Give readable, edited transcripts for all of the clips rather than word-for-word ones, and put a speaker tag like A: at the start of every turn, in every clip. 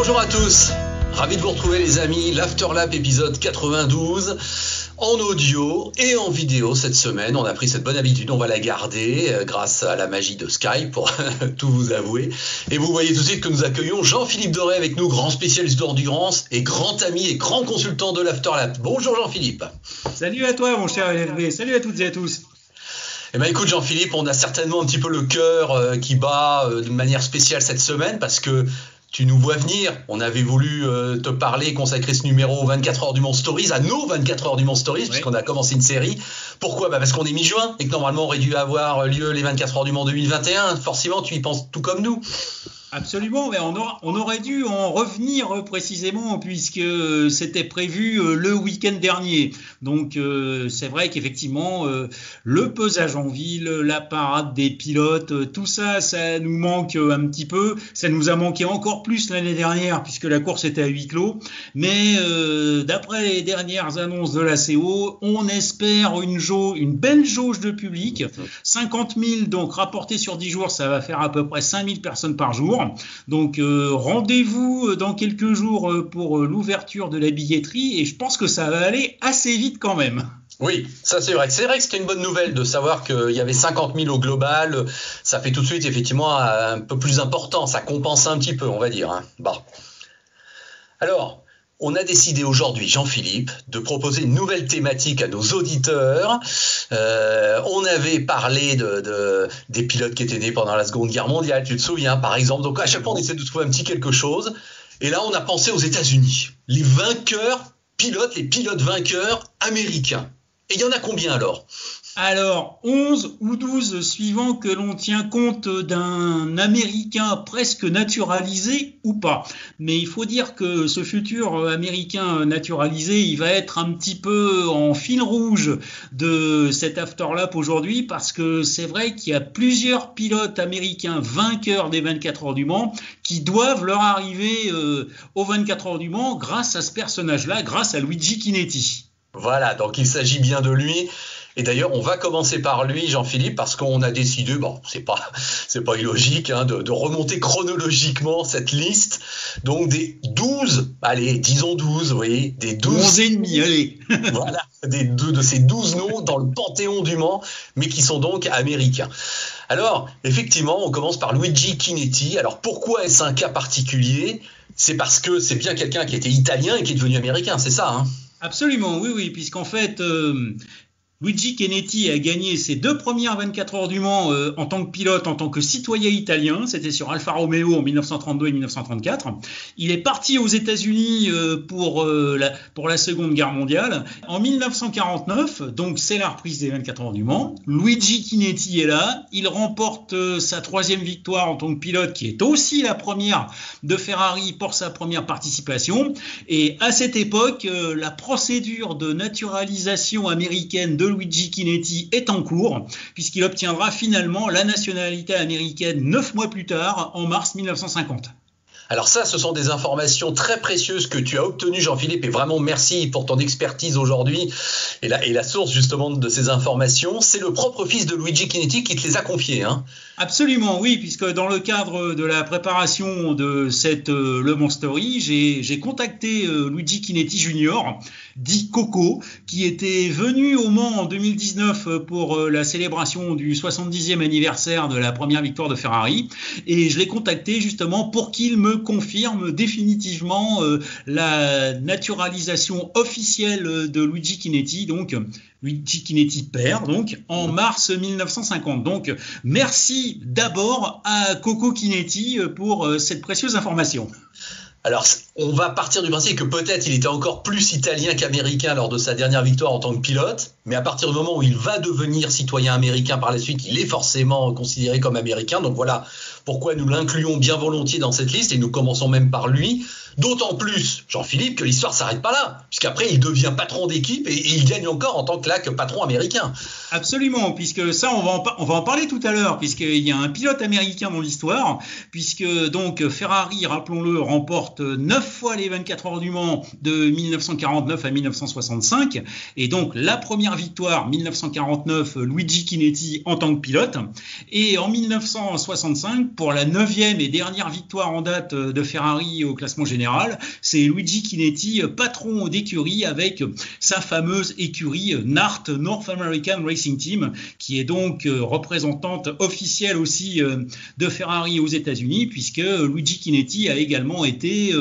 A: Bonjour à tous, ravi de vous retrouver les amis, l'Afterlap épisode 92, en audio et en vidéo cette semaine. On a pris cette bonne habitude, on va la garder grâce à la magie de Skype pour tout vous avouer. Et vous voyez tout de suite que nous accueillons Jean-Philippe Doré avec nous, grand spécialiste d'endurance et grand ami et grand consultant de l'Afterlap. Bonjour Jean-Philippe.
B: Salut à toi mon cher LV, salut à toutes et à tous.
A: Eh ben écoute Jean-Philippe, on a certainement un petit peu le cœur qui bat de manière spéciale cette semaine parce que tu nous vois venir. On avait voulu te parler, consacrer ce numéro aux 24 heures du Mans Stories, à nos 24 heures du Mans Stories, puisqu'on a commencé une série. Pourquoi ? Parce qu'on est mi-juin et que normalement aurait dû avoir lieu les 24 heures du Mans 2021. Forcément, tu y penses tout comme nous.
B: Absolument, mais on aurait dû en revenir précisément puisque c'était prévu le week-end dernier. Donc c'est vrai qu'effectivement le pesage en ville, la parade des pilotes, tout ça, ça nous manque un petit peu. Ça nous a manqué encore plus l'année dernière puisque la course était à huis clos. Mais d'après les dernières annonces de la CO, on espère une belle jauge de public. 50 000 donc rapportés sur 10 jours, ça va faire à peu près 5 000 personnes par jour. Donc rendez-vous dans quelques jours pour l'ouverture de la billetterie et je pense que ça va aller assez vite quand même.
A: Oui, ça c'est vrai. C'est vrai que c'était une bonne nouvelle de savoir qu'il y avait 50 000 au global. Ça fait tout de suite effectivement un peu plus important. Ça compense un petit peu, on va dire. Bon. Alors, on a décidé aujourd'hui, Jean-Philippe, de proposer une nouvelle thématique à nos auditeurs. On avait parlé des pilotes qui étaient nés pendant la Seconde Guerre mondiale, tu te souviens, par exemple. Donc à chaque fois, on essaie de trouver un petit quelque chose. Et là, on a pensé aux États-Unis. Les pilotes vainqueurs américains. Et il y en a combien alors ?
B: Alors, 11 ou 12 suivant que l'on tient compte d'un Américain presque naturalisé ou pas. Mais il faut dire que ce futur Américain naturalisé, il va être un petit peu en fil rouge de cet Afterlap aujourd'hui parce que c'est vrai qu'il y a plusieurs pilotes américains vainqueurs des 24 heures du Mans qui doivent leur arriver aux 24 heures du Mans grâce à ce personnage-là, grâce à Luigi Chinetti.
A: Voilà, donc il s'agit bien de lui. Et d'ailleurs, on va commencer par lui, Jean-Philippe, parce qu'on a décidé, bon, c'est pas illogique, de remonter chronologiquement cette liste. Donc des 12, allez, disons 12, vous voyez, des 12.
B: 11 et demi, allez.
A: Voilà, de ces 12 noms dans le panthéon du Mans, mais qui sont donc américains. Alors, effectivement, on commence par Luigi Chinetti. Alors, pourquoi est-ce un cas particulier ? C'est parce que c'est bien quelqu'un qui était italien et qui est devenu américain, c'est ça,
B: Absolument, oui, puisqu'en fait, Luigi Chinetti a gagné ses 2 premières 24 heures du Mans en tant que pilote, en tant que citoyen italien. C'était sur Alfa Romeo en 1932 et 1934. Il est parti aux États-Unis pour la Seconde Guerre mondiale. En 1949, donc c'est la reprise des 24 heures du Mans. Luigi Chinetti est là. Il remporte sa 3e victoire en tant que pilote, qui est aussi la première de Ferrari pour sa première participation. Et à cette époque, la procédure de naturalisation américaine de Luigi Chinetti est en cours, puisqu'il obtiendra finalement la nationalité américaine 9 mois plus tard, en mars 1950.
A: Alors ça, ce sont des informations très précieuses que tu as obtenues, Jean-Philippe, et vraiment merci pour ton expertise aujourd'hui. Et la source justement de ces informations, c'est le propre fils de Luigi Chinetti qui te les a confiées.
B: Absolument, oui, puisque dans le cadre de la préparation de cette Le Mans Story, j'ai contacté Luigi Chinetti Junior, dit Coco, qui était venu au Mans en 2019 pour la célébration du 70e anniversaire de la première victoire de Ferrari, et je l'ai contacté justement pour qu'il me confirme définitivement la naturalisation officielle de Luigi Chinetti, donc Luigi Chinetti père, donc en mars 1950. Donc merci d'abord à Coco Chinetti pour cette précieuse information.
A: Alors, on va partir du principe que peut-être il était encore plus italien qu'américain lors de sa dernière victoire en tant que pilote, mais à partir du moment où il va devenir citoyen américain par la suite, il est forcément considéré comme américain. Donc voilà pourquoi nous l'incluons bien volontiers dans cette liste et nous commençons même par lui. D'autant plus, Jean-Philippe, que l'histoire s'arrête pas là, puisqu'après il devient patron d'équipe et il gagne encore en tant que patron américain.
B: Absolument, puisque ça, on va en parler tout à l'heure, puisqu'il y a un pilote américain dans l'histoire, puisque donc Ferrari, rappelons-le, remporte 9 fois les 24 heures du Mans de 1949 à 1965, et donc la première victoire, 1949, Luigi Chinetti en tant que pilote, et en 1965, pour la 9e et dernière victoire en date de Ferrari au classement général, c'est Luigi Chinetti, patron d'écurie avec sa fameuse écurie NART, North American Racing Team, qui est donc représentante officielle aussi de Ferrari aux États-Unis, puisque Luigi Chinetti a également été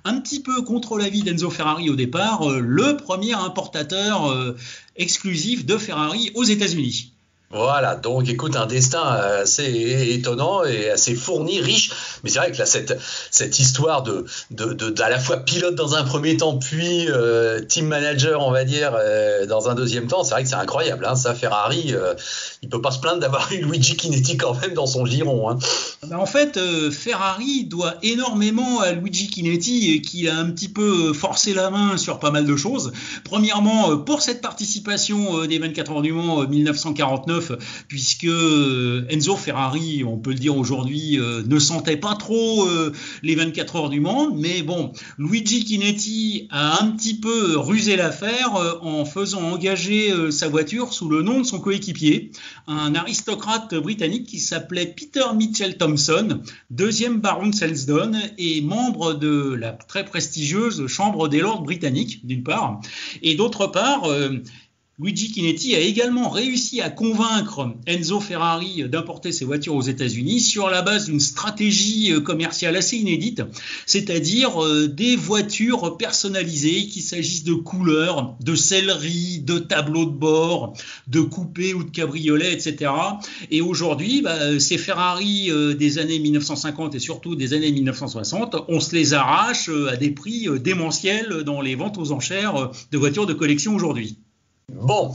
B: un petit peu contre l'avis d'Enzo Ferrari au départ, le premier importateur exclusif de Ferrari aux États-Unis.
A: Voilà, donc écoute, un destin assez étonnant et assez fourni, riche, mais c'est vrai que là, cette histoire à la fois pilote dans un premier temps, puis team manager, on va dire, dans un deuxième temps, c'est vrai que c'est incroyable, hein, ça, Ferrari, il peut pas se plaindre d'avoir eu Luigi Chinetti quand même dans son giron, hein.
B: En fait, Ferrari doit énormément à Luigi Chinetti, qui a un petit peu forcé la main sur pas mal de choses. Premièrement, pour cette participation des 24 heures du Mans 1949, puisque Enzo Ferrari, on peut le dire aujourd'hui, ne sentait pas trop les 24 heures du Mans, mais bon, Luigi Chinetti a un petit peu rusé l'affaire en faisant engager sa voiture sous le nom de son coéquipier, un aristocrate britannique qui s'appelait Peter Mitchell Thompson, deuxième baron de Selsdon et membre de la très prestigieuse Chambre des Lords britanniques, d'une part, et d'autre part, Luigi Chinetti a également réussi à convaincre Enzo Ferrari d'importer ses voitures aux États-Unis sur la base d'une stratégie commerciale assez inédite, c'est-à-dire des voitures personnalisées, qu'il s'agisse de couleurs, de selleries, de tableaux de bord, de coupés ou de cabriolets, etc. Et aujourd'hui, ces Ferrari des années 1950 et surtout des années 1960, on se les arrache à des prix démentiels dans les ventes aux enchères de voitures de collection aujourd'hui.
A: Bon,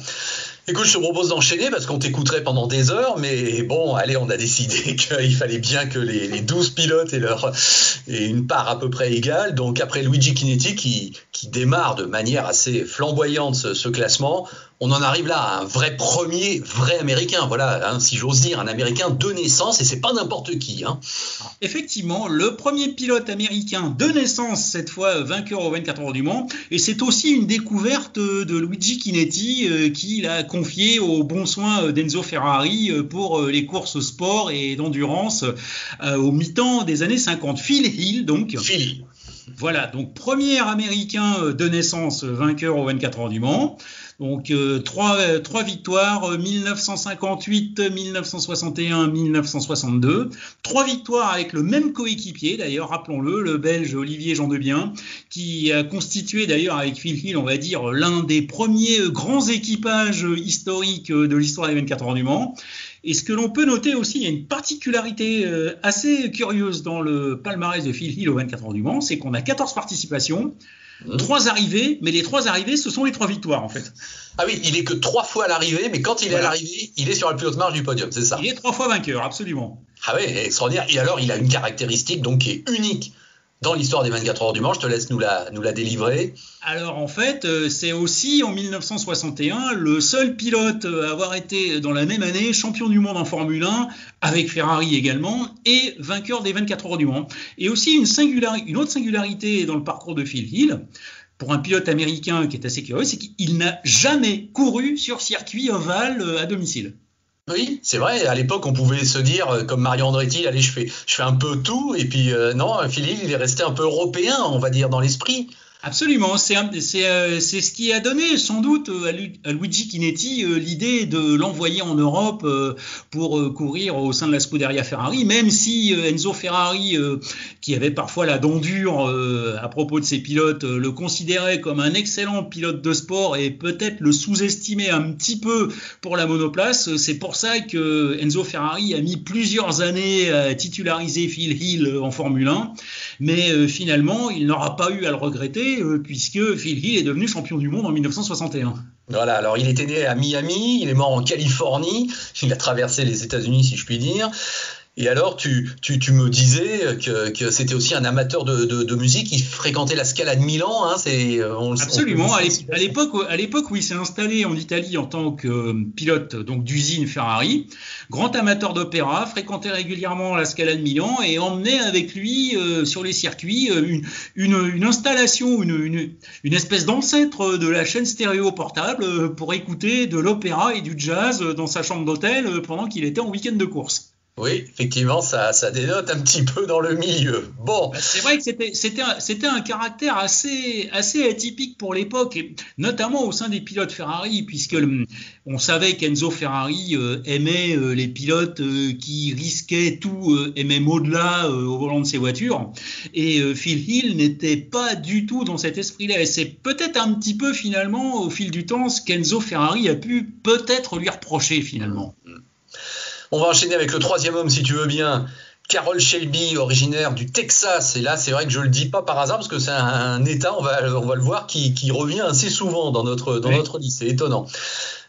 A: écoute, je te propose d'enchaîner parce qu'on t'écouterait pendant des heures, mais bon, allez, on a décidé qu'il fallait bien que les 12 pilotes aient une part à peu près égale. Donc après Luigi Chinetti qui démarre de manière assez flamboyante ce classement, on en arrive là à un vrai américain, voilà, hein, si j'ose dire, un américain de naissance, et c'est pas n'importe qui, hein.
B: Alors, effectivement, le premier pilote américain de naissance, cette fois vainqueur aux 24 heures du Mans, et c'est aussi une découverte de Luigi Chinetti qu'il a confié aux bons soins d'Enzo Ferrari pour les courses sport et d'endurance au mi-temps des années 50. Phil Hill, donc.
A: Phil.
B: Voilà, donc premier américain de naissance vainqueur aux 24 heures du Mans. Donc trois victoires, 1958, 1961, 1962. 3 victoires avec le même coéquipier, d'ailleurs, rappelons-le, le Belge Olivier Jean-Debien, qui a constitué d'ailleurs avec Phil Hill, on va dire, l'un des premiers grands équipages historiques de l'histoire des 24 heures du Mans. Et ce que l'on peut noter aussi, il y a une particularité assez curieuse dans le palmarès de Phil Hill aux 24 heures du Mans, c'est qu'on a 14 participations, 3 arrivées, mais les 3 arrivées, ce sont les 3 victoires en fait.
A: Ah oui, il est que 3 fois à l'arrivée, mais quand il est à l'arrivée, il est sur la plus haute marge du podium, c'est ça?
B: Il est 3 fois vainqueur, absolument.
A: Ah oui, extraordinaire. Et alors, il a une caractéristique donc qui est unique dans l'histoire des 24 heures du Mans. Je te laisse nous la délivrer.
B: Alors en fait, c'est aussi en 1961 le seul pilote à avoir été dans la même année champion du monde en Formule 1, avec Ferrari également, et vainqueur des 24 heures du Mans. Et aussi une autre singularité dans le parcours de Phil Hill, pour un pilote américain qui est assez curieux, c'est qu'il n'a jamais couru sur circuit ovale à domicile.
A: Oui, c'est vrai. À l'époque, on pouvait se dire, comme Mario Andretti, allez, je fais un peu tout. Et puis, non, Phil Hill, il est resté un peu européen, on va dire, dans l'esprit.
B: Absolument, c'est ce qui a donné sans doute à Luigi Chinetti l'idée de l'envoyer en Europe pour courir au sein de la Scuderia Ferrari, même si Enzo Ferrari, qui avait parfois la dent dure à propos de ses pilotes, le considérait comme un excellent pilote de sport et peut-être le sous-estimait un petit peu pour la monoplace. C'est pour ça que Enzo Ferrari a mis plusieurs années à titulariser Phil Hill en Formule 1, mais finalement il n'aura pas eu à le regretter, puisque Phil Hill est devenu champion du monde en 1961.
A: Voilà, alors il était né à Miami, il est mort en Californie, il a traversé les États-Unis si je puis dire. Et alors, tu me disais que c'était aussi un amateur de musique, il fréquentait la Scala de Milan, hein,
B: Absolument. À l'époque où il s'est installé en Italie en tant que pilote donc d'usine Ferrari, grand amateur d'opéra, fréquentait régulièrement la Scala de Milan et emmenait avec lui sur les circuits une installation, une espèce d'ancêtre de la chaîne stéréo portable pour écouter de l'opéra et du jazz dans sa chambre d'hôtel pendant qu'il était en week-end de course.
A: Oui, effectivement, ça dénote un petit peu dans le milieu. Bon.
B: C'est vrai que c'était un caractère assez atypique pour l'époque, et notamment au sein des pilotes Ferrari, puisque on savait qu'Enzo Ferrari aimait les pilotes qui risquaient tout, et même au-delà au volant de ses voitures. Et Phil Hill n'était pas du tout dans cet esprit-là. Et c'est peut-être un petit peu finalement, au fil du temps, ce qu'Enzo Ferrari a pu peut-être lui reprocher finalement.
A: On va enchaîner avec le troisième homme, si tu veux bien. Carroll Shelby, originaire du Texas. Et là, c'est vrai que je le dis pas par hasard, parce que c'est un état, on va le voir, qui revient assez souvent dans notre liste. C'est étonnant.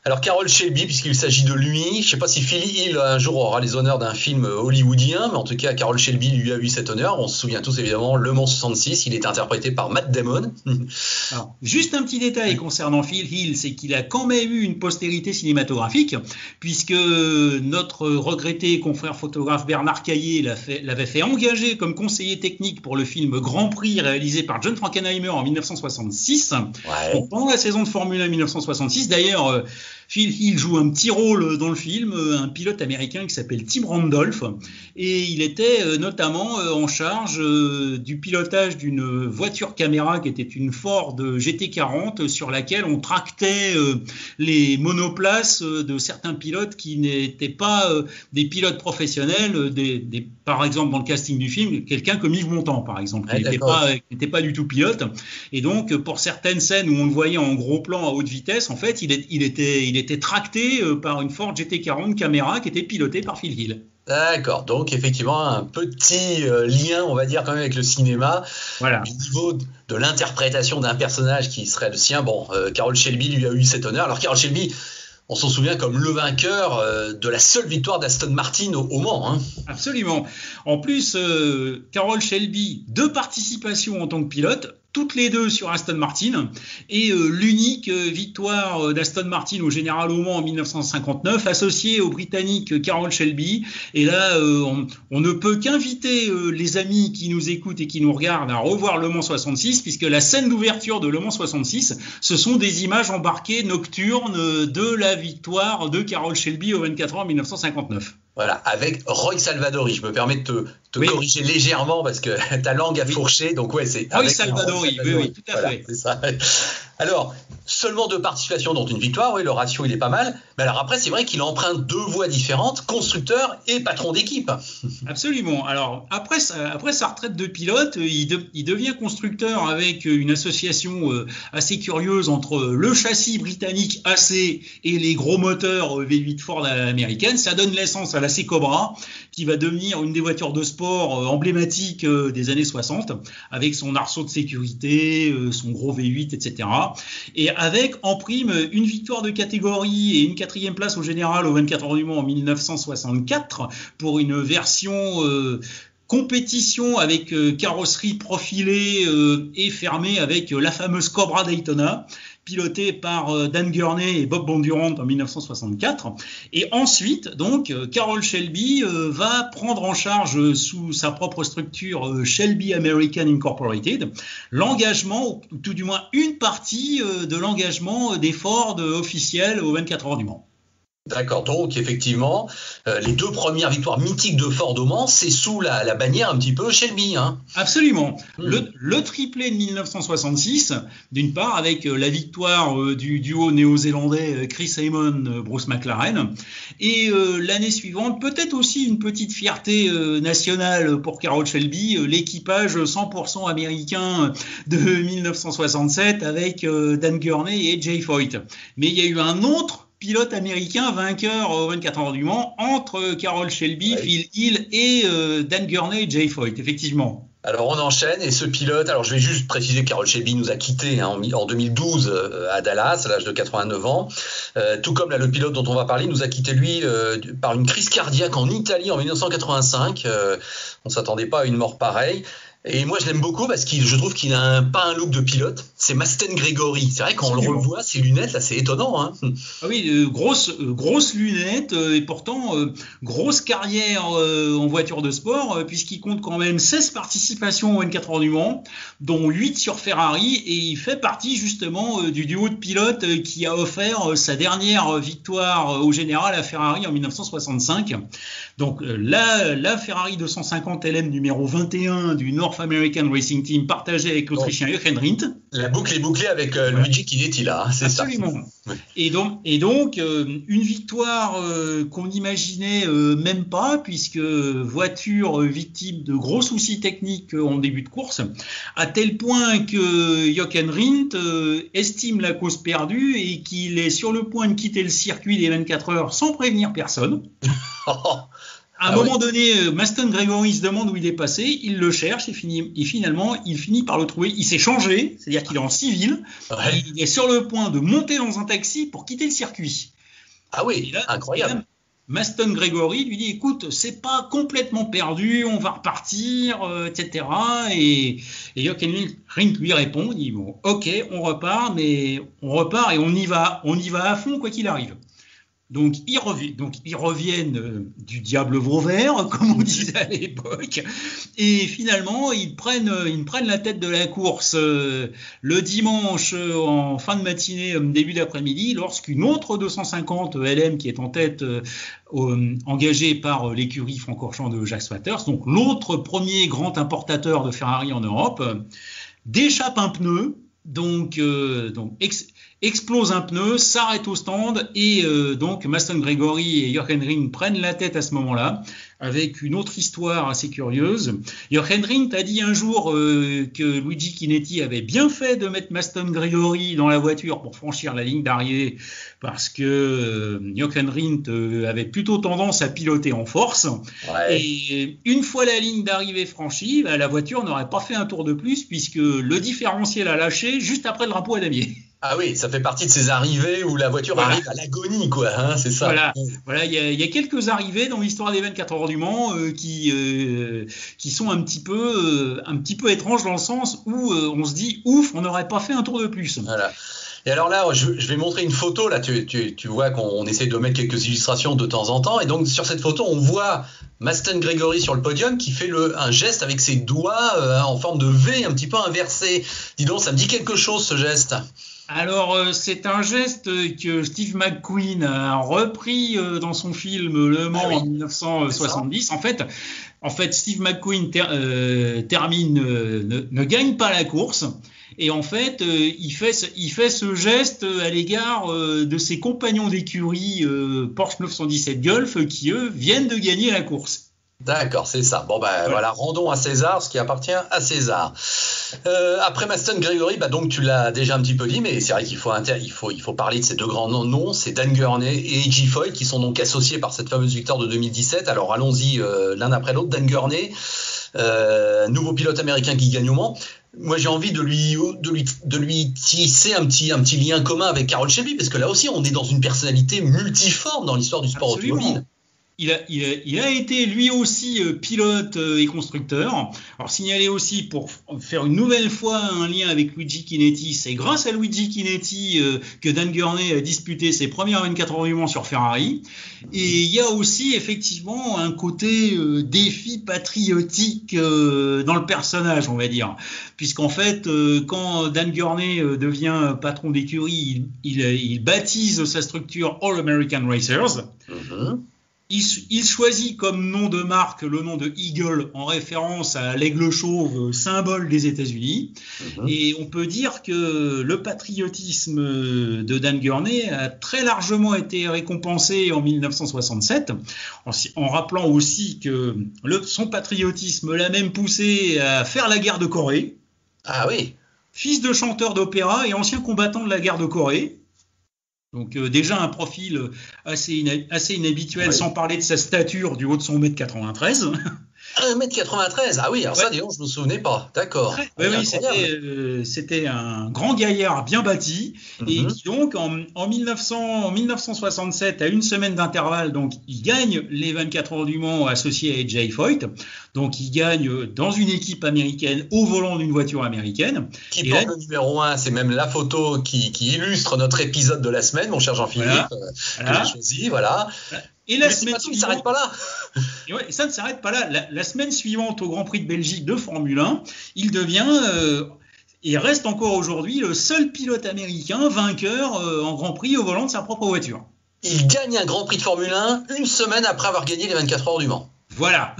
A: Alors, Carroll Shelby, puisqu'il s'agit de lui, je ne sais pas si Phil Hill un jour aura les honneurs d'un film hollywoodien, mais en tout cas, Carroll Shelby lui a eu cet honneur. On se souvient tous évidemment, Le Mans 66, il est interprété par Matt Damon.
B: Alors, juste un petit détail concernant Phil Hill, c'est qu'il a quand même eu une postérité cinématographique, puisque notre regretté confrère photographe Bernard Caillé l'avait fait engager comme conseiller technique pour le film Grand Prix réalisé par John Frankenheimer en 1966, pendant la saison de Formule 1 1966. D'ailleurs, Phil Hill joue un petit rôle dans le film, un pilote américain qui s'appelle Tim Randolph, et il était notamment en charge du pilotage d'une voiture caméra qui était une Ford GT40 sur laquelle on tractait les monoplaces de certains pilotes qui n'étaient pas des pilotes professionnels, par exemple dans le casting du film, quelqu'un comme Yves Montand par exemple, qui n'était pas du tout pilote, et donc pour certaines scènes où on le voyait en gros plan à haute vitesse, en fait il était tracté par une Ford GT40 caméra qui était pilotée par Phil Hill.
A: D'accord, donc effectivement un petit lien, on va dire quand même avec le cinéma,
B: voilà.
A: Du niveau de l'interprétation d'un personnage qui serait le sien. Bon, Carroll Shelby lui a eu cet honneur. Alors Carroll Shelby, on s'en souvient comme le vainqueur de la seule victoire d'Aston Martin au Mans. Hein.
B: Absolument. En plus, Carroll Shelby, 2 participations en tant que pilote, toutes les 2 sur Aston Martin, et l'unique victoire d'Aston Martin au Général au Mans en 1959, associée au Britannique Carroll Shelby. Et là, on ne peut qu'inviter les amis qui nous écoutent et qui nous regardent à revoir Le Mans 66, puisque la scène d'ouverture de Le Mans 66, ce sont des images embarquées nocturnes de la victoire de Carroll Shelby au 24 heures 1959.
A: Voilà, avec Roy Salvadori. Je me permets de te corriger légèrement parce que ta langue a fourché. Donc ouais, c'est
B: Roy Salvadori. Oui, tout à fait.
A: C'est ça. Alors, seulement 2 participations dont une victoire. Oui, le ratio il est pas mal. Mais alors après, c'est vrai qu'il emprunte 2 voies différentes, constructeur et patron d'équipe.
B: Absolument. Alors après sa retraite de pilote, il devient constructeur avec une association assez curieuse entre le châssis britannique AC et les gros moteurs V8 Ford américaines. Ça donne naissance à la C-Cobra, qui va devenir une des voitures de sport emblématiques des années 60, avec son arceau de sécurité, son gros V8, etc. Et avec en prime une victoire de catégorie et une 4e place au général au 24 heures du Mans en 1964 pour une version compétition avec carrosserie profilée et fermée avec la fameuse Cobra Daytona, pilotée par Dan Gurney et Bob Bondurant en 1964. Et ensuite, donc, Carroll Shelby va prendre en charge sous sa propre structure Shelby American Incorporated l'engagement, ou tout du moins une partie de l'engagement des Ford officiels au 24 heures du Mans.
A: D'accord, donc effectivement, les 2 premières victoires mythiques de Ford au Mans, c'est sous la bannière un petit peu Shelby. Hein.
B: Absolument. Le triplé de 1966, d'une part, avec la victoire du duo néo-zélandais Chris Amon, Bruce McLaren, et l'année suivante, peut-être aussi une petite fierté nationale pour Carroll Shelby, l'équipage 100% américain de 1967 avec Dan Gurney et Jay Foyt. Mais il y a eu un autre pilote américain vainqueur au 24 heures du Mans entre Carroll Shelby, Phil Hill et Dan Gurney et Jay Foyt, effectivement.
A: Alors on enchaîne et ce pilote, alors je vais juste préciser que Carroll Shelby nous a quittés en 2012 à Dallas à l'âge de 89 ans, tout comme là, le pilote dont on va parler nous a quitté lui par une crise cardiaque en Italie en 1985. On s'attendait pas à une mort pareille. Et moi je l'aime beaucoup parce que je trouve qu'il a pas un look de pilote, c'est Masten Gregory. C'est vrai quand on le revoit, ses lunettes là, c'est étonnant, hein.
B: Ah oui, grosses lunettes et pourtant grosse carrière en voiture de sport puisqu'il compte quand même 16 participations aux 24 heures du Mans, dont 8 sur Ferrari, et il fait partie justement du duo de pilotes qui a offert sa dernière victoire au général à Ferrari en 1965. Donc la Ferrari 250 LM numéro 21 du North American Racing Team partagée avec l'Autrichien Jochen Rindt.
A: La boucle est bouclée avec Luigi Chinetti là, c'est
B: absolument. Ça. Et donc une victoire qu'on n'imaginait même pas, puisque voiture victime de gros soucis techniques en début de course, à tel point que Jochen Rindt estime la cause perdue et qu'il est sur le point de quitter le circuit des 24 heures sans prévenir personne. À un moment donné, Masten Gregory se demande où il est passé, il le cherche et finalement, il finit par le trouver. Il s'est changé, c'est-à-dire qu'il est en civil, il est sur le point de monter dans un taxi pour quitter le circuit.
A: Ah oui, là, incroyable. Là,
B: Masten Gregory lui dit, écoute, c'est pas complètement perdu, on va repartir, etc. Et Jochen Rindt lui répond, il dit, bon, ok, on repart et on y va à fond quoi qu'il arrive. Donc ils reviennent du diable Vauvert, comme on disait à l'époque, et finalement ils prennent la tête de la course le dimanche en fin de matinée, début d'après-midi, lorsqu'une autre 250 LM qui est en tête, engagée par l'écurie Francorchamps de Jacques Swatters, donc l'autre premier grand importateur de Ferrari en Europe, déchappe un pneu. Donc explose un pneu, s'arrête au stand et donc Masten Gregory et Jochen Rindt prennent la tête à ce moment-là, avec une autre histoire assez curieuse. Jochen Rindt a dit un jour que Luigi Chinetti avait bien fait de mettre Masten Gregory dans la voiture pour franchir la ligne d'arrivée, parce que Jochen Rindt avait plutôt tendance à piloter en force. Ouais. Et une fois la ligne d'arrivée franchie, la voiture n'aurait pas fait un tour de plus, puisque le différentiel a lâché juste après le drapeau à damier.
A: Ah oui, ça fait partie de ces arrivées où la voiture arrive à l'agonie, quoi, hein, c'est ça.
B: Voilà, il y a quelques arrivées dans l'histoire des 24 heures du Mans qui sont un petit peu étranges, dans le sens où on se dit, ouf, on n'aurait pas fait un tour de plus.
A: Voilà. Et alors là, je vais montrer une photo. Là, tu vois qu'on essaie de mettre quelques illustrations de temps en temps. Et donc, sur cette photo, on voit Masten Gregory sur le podium qui fait un geste avec ses doigts en forme de V, un petit peu inversé. Dis donc, ça me dit quelque chose, ce geste.
B: Alors, c'est un geste que Steve McQueen a repris dans son film Le Mans en 1970. En fait, Steve McQueen ne gagne pas la course. Et en fait, il fait ce geste à l'égard de ses compagnons d'écurie Porsche 917 Golf qui, eux, viennent de gagner la course.
A: D'accord, c'est ça. Bon, voilà, rendons à César ce qui appartient à César. Après Masten Gregory, donc tu l'as déjà un petit peu dit, mais c'est vrai qu'il faut parler de ces deux grands noms, c'est Dan Gurney et A.J. Foyt, qui sont donc associés par cette fameuse victoire de 2017. Alors allons-y l'un après l'autre. Dan Gurney, nouveau pilote américain qui gagne au Mans. Moi, j'ai envie de lui tisser un petit lien commun avec Carroll Shelby, parce que là aussi, on est dans une personnalité multiforme dans l'histoire du sport automobile.
B: Il a été lui aussi pilote et constructeur. Alors, signaler aussi, pour faire une nouvelle fois un lien avec Luigi Chinetti, c'est grâce à Luigi Chinetti que Dan Gurney a disputé ses premières 24 heures du Mans sur Ferrari. Et il y a aussi effectivement un côté défi patriotique dans le personnage, on va dire. Puisqu'en fait, quand Dan Gurney devient patron d'écurie, il baptise sa structure All American Racers. Mm-hmm. Il choisit comme nom de marque le nom de Eagle en référence à l'aigle chauve, symbole des États-Unis. Mmh. Et on peut dire que le patriotisme de Dan Gurney a très largement été récompensé en 1967, en rappelant aussi que son patriotisme l'a même poussé à faire la guerre de Corée.
A: Ah oui.
B: Fils de chanteur d'opéra et ancien combattant de la guerre de Corée. Donc déjà un profil assez inhabituel, oui. Sans parler de sa stature du haut de son 1m93.
A: 1m93. Ah oui, alors ça, disons, je me souvenais pas. D'accord.
B: Oui, c'était un grand gaillard bien bâti et qui donc en 1967, à une semaine d'intervalle, donc il gagne les 24 heures du Mans associé à Jay Foyt. Donc il gagne dans une équipe américaine au volant d'une voiture américaine.
A: Qui porte le numéro 1, c'est même la photo qui illustre notre épisode de la semaine, mon cher Jean-Philippe, que j'ai choisi, voilà.
B: Et la semaine suivante, ça ne s'arrête pas là. Et ça ne s'arrête pas là. La semaine suivante au Grand Prix de Belgique de Formule 1, il devient et reste encore aujourd'hui le seul pilote américain vainqueur en Grand Prix au volant de sa propre voiture.
A: Il gagne un Grand Prix de Formule 1 une semaine après avoir gagné les 24 heures du Mans.
B: Voilà.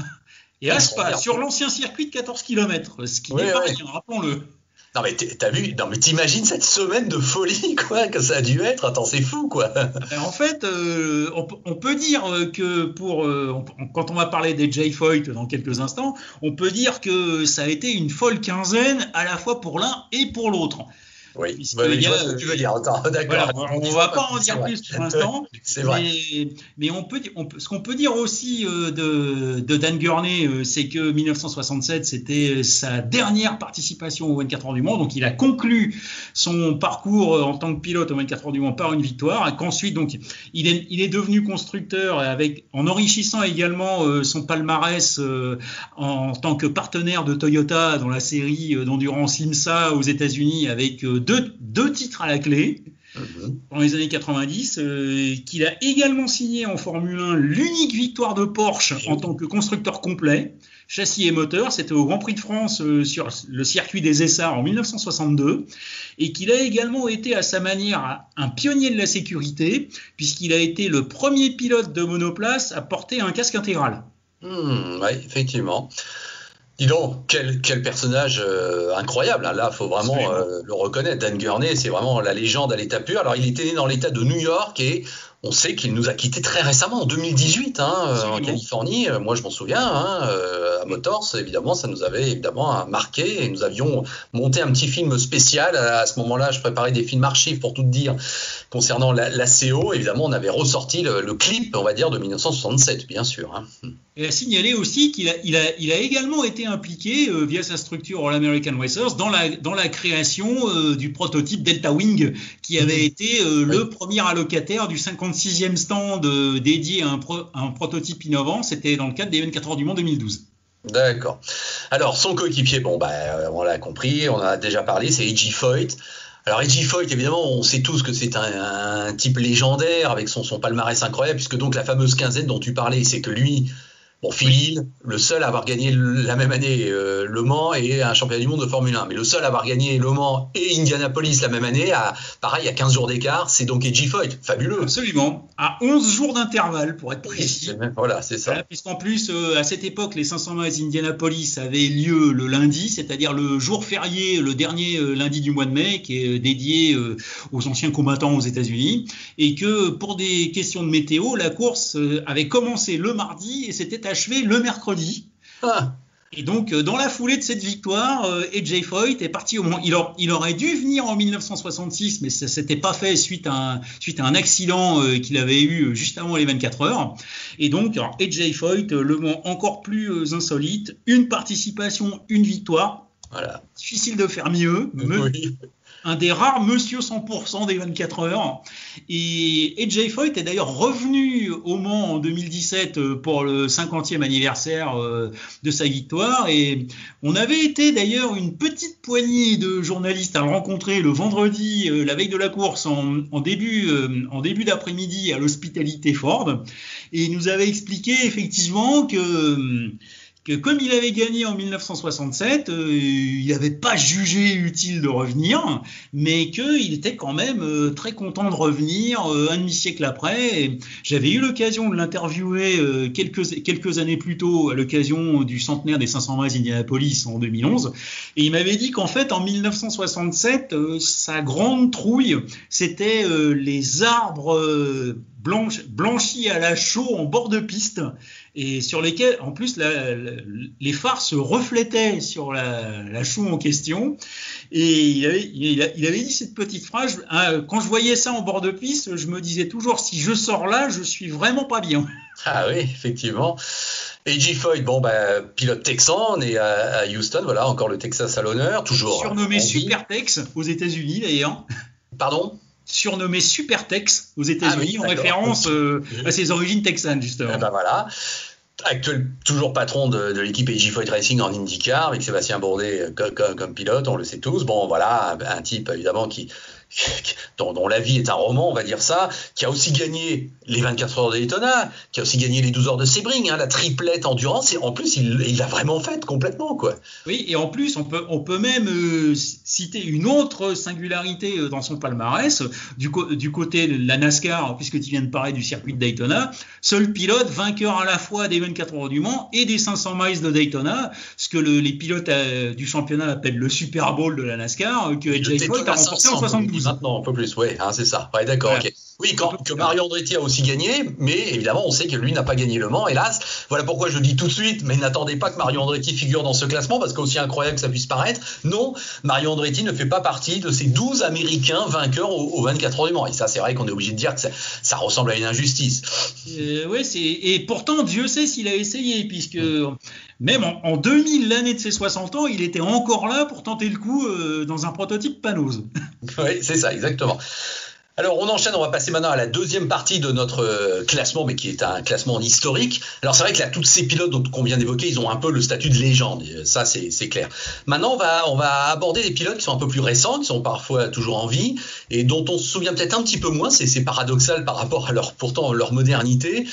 B: Et à Spa, sur l'ancien circuit de 14 km, ce qui n'est pas rien, rappelons-le.
A: Non mais t'as vu, non mais t'imagines cette semaine de folie quoi que ça a dû être. Attends, c'est fou quoi.
B: En fait, on peut dire que quand on va parler des Jay Foyt dans quelques instants, on peut dire que ça a été une folle quinzaine à la fois pour l'un et pour l'autre.
A: Oui, je vois ce que tu veux dire. Attends, d'accord.
B: Voilà, on ne va pas en dire plus pour l'instant.
A: C'est vrai.
B: Mais ce qu'on peut dire aussi de Dan Gurney, c'est que 1967, c'était sa dernière participation aux 24 heures du Mans. Donc, il a conclu son parcours en tant que pilote aux 24 heures du Mans par une victoire. Et qu'ensuite, donc, il est devenu constructeur en enrichissant également son palmarès en tant que partenaire de Toyota dans la série d'endurance IMSA aux États-Unis avec deux titres à la clé dans les années 90, qu'il a également signé en Formule 1 l'unique victoire de Porsche en tant que constructeur complet, châssis et moteur. C'était au Grand Prix de France sur le circuit des Essarts en 1962, et qu'il a également été à sa manière un pionnier de la sécurité, puisqu'il a été le premier pilote de monoplace à porter un casque intégral.
A: Oui, effectivement. Dis donc, quel personnage incroyable. Hein. Là, il faut vraiment le reconnaître. Dan Gurney, c'est vraiment la légende à l'état pur. Alors, il était né dans l'état de New York et on sait qu'il nous a quittés très récemment, en 2018, en Californie. Moi, je m'en souviens, à Motors, évidemment, ça nous avait évidemment marqué. Et nous avions monté un petit film spécial. À ce moment-là, je préparais des films archives, pour tout te dire, concernant la CO. Évidemment, on avait ressorti le clip, on va dire, de 1967, bien sûr. Hein.
B: Et à signaler aussi qu'il a également été impliqué via sa structure All American Racers dans la création du prototype Delta Wing, qui avait été le premier allocataire du 56e stand dédié à un prototype innovant. C'était dans le cadre des 24 heures du Mans 2012.
A: D'accord. Alors, son coéquipier, on l'a compris, on en a déjà parlé, c'est A.J. Foyt. Alors, A.J. Foyt, évidemment, on sait tous que c'est un type légendaire avec son palmarès incroyable, puisque donc la fameuse quinzaine dont tu parlais, c'est que lui... Bon, Phil Hill, le seul à avoir gagné la même année Le Mans et un championnat du monde de Formule 1. Mais le seul à avoir gagné Le Mans et Indianapolis la même année, pareil, à 15 jours d'écart, c'est donc A.J. Foyt. Fabuleux.
B: Absolument. À 11 jours d'intervalle, pour être précis.
A: Voilà, c'est ça.
B: Puisqu'en plus, à cette époque, les 500 miles d'Indianapolis avaient lieu le lundi, c'est-à-dire le jour férié, le dernier lundi du mois de mai, qui est dédié aux anciens combattants aux États-Unis. Et que pour des questions de météo, la course avait commencé le mardi et s'était achevé le mercredi. Et donc, dans la foulée de cette victoire, A.J. Foyt est parti au Mans. Il aurait dû venir en 1966, mais ça s'était pas fait suite à un accident qu'il avait eu juste avant les 24 heures. Et donc, A.J. Foyt, Le Mans encore plus insolite, une participation, une victoire. Voilà. Difficile de faire mieux. Oui. Un des rares monsieur 100% des 24 heures. Et A.J. Foyt est d'ailleurs revenu au Mans en 2017 pour le 50e anniversaire de sa victoire. Et on avait été d'ailleurs une petite poignée de journalistes à le rencontrer le vendredi, la veille de la course, en début d'après-midi à l'Hospitality Ford. Et il nous avait expliqué effectivement que comme il avait gagné en 1967, il n'avait pas jugé utile de revenir, mais qu'il était quand même très content de revenir un demi-siècle après. Et j'avais eu l'occasion de l'interviewer quelques années plus tôt à l'occasion du centenaire des 500 miles d'Indianapolis en 2011. Et il m'avait dit qu'en fait, en 1967, sa grande trouille, c'était les arbres blanchis à la chaux en bord de piste, et sur lesquels, en plus, les phares se reflétaient sur la chaux en question. Et il avait dit cette petite phrase: quand je voyais ça en bord de piste, je me disais toujours, si je sors là, je suis vraiment pas bien.
A: Ah oui, effectivement. A.J. Foyt, pilote texan, né à Houston, voilà, encore le Texas à l'honneur, toujours.
B: Surnommé Super Tex aux États-Unis d'ailleurs.
A: Pardon?
B: Surnommé Super Tex aux États-Unis, en référence à ses origines texanes, justement.
A: Voilà. Actuel, toujours patron de l'équipe A.J. Foyt Racing en IndyCar, avec Sébastien Bourdet comme pilote, on le sait tous. Bon, voilà, un type évidemment dont la vie est un roman, on va dire ça, qui a aussi gagné les 24 heures de Daytona, qui a aussi gagné les 12 heures de Sebring, la triplette endurance, et en plus il l'a vraiment faite complètement, quoi.
B: Oui, et en plus on peut même citer une autre singularité dans son palmarès, du côté de la NASCAR, puisque tu viens de parler du circuit de Daytona, seul pilote vainqueur à la fois des 24 heures du Mans et des 500 miles de Daytona, ce que les pilotes du championnat appellent le Super Bowl de la NASCAR, que A.J. Foyt a remporté en 72.
A: Maintenant, un peu plus, oui, c'est ça. Ouais, d'accord,
B: voilà.
A: Ok. Oui, que Mario Andretti a aussi gagné, mais évidemment, on sait que lui n'a pas gagné le Mans, hélas. Voilà pourquoi je le dis tout de suite, mais n'attendez pas que Mario Andretti figure dans ce classement, parce qu'aussi incroyable que ça puisse paraître, non, Mario Andretti ne fait pas partie de ces 12 Américains vainqueurs aux 24 heures du Mans. Et ça, c'est vrai qu'on est obligé de dire que ça ressemble à une injustice.
B: Oui, et pourtant, Dieu sait s'il a essayé, puisque même en 2000, l'année de ses 60 ans, il était encore là pour tenter le coup dans un prototype Panose.
A: Oui, c'est ça, exactement. Alors on enchaîne, on va passer maintenant à la deuxième partie de notre classement, mais qui est un classement historique. Alors c'est vrai que là, tous ces pilotes qu'on vient d'évoquer, ils ont un peu le statut de légende, ça c'est clair. Maintenant on va aborder des pilotes qui sont un peu plus récents, qui sont parfois toujours en vie, et dont on se souvient peut-être un petit peu moins, c'est paradoxal par rapport à leur modernité,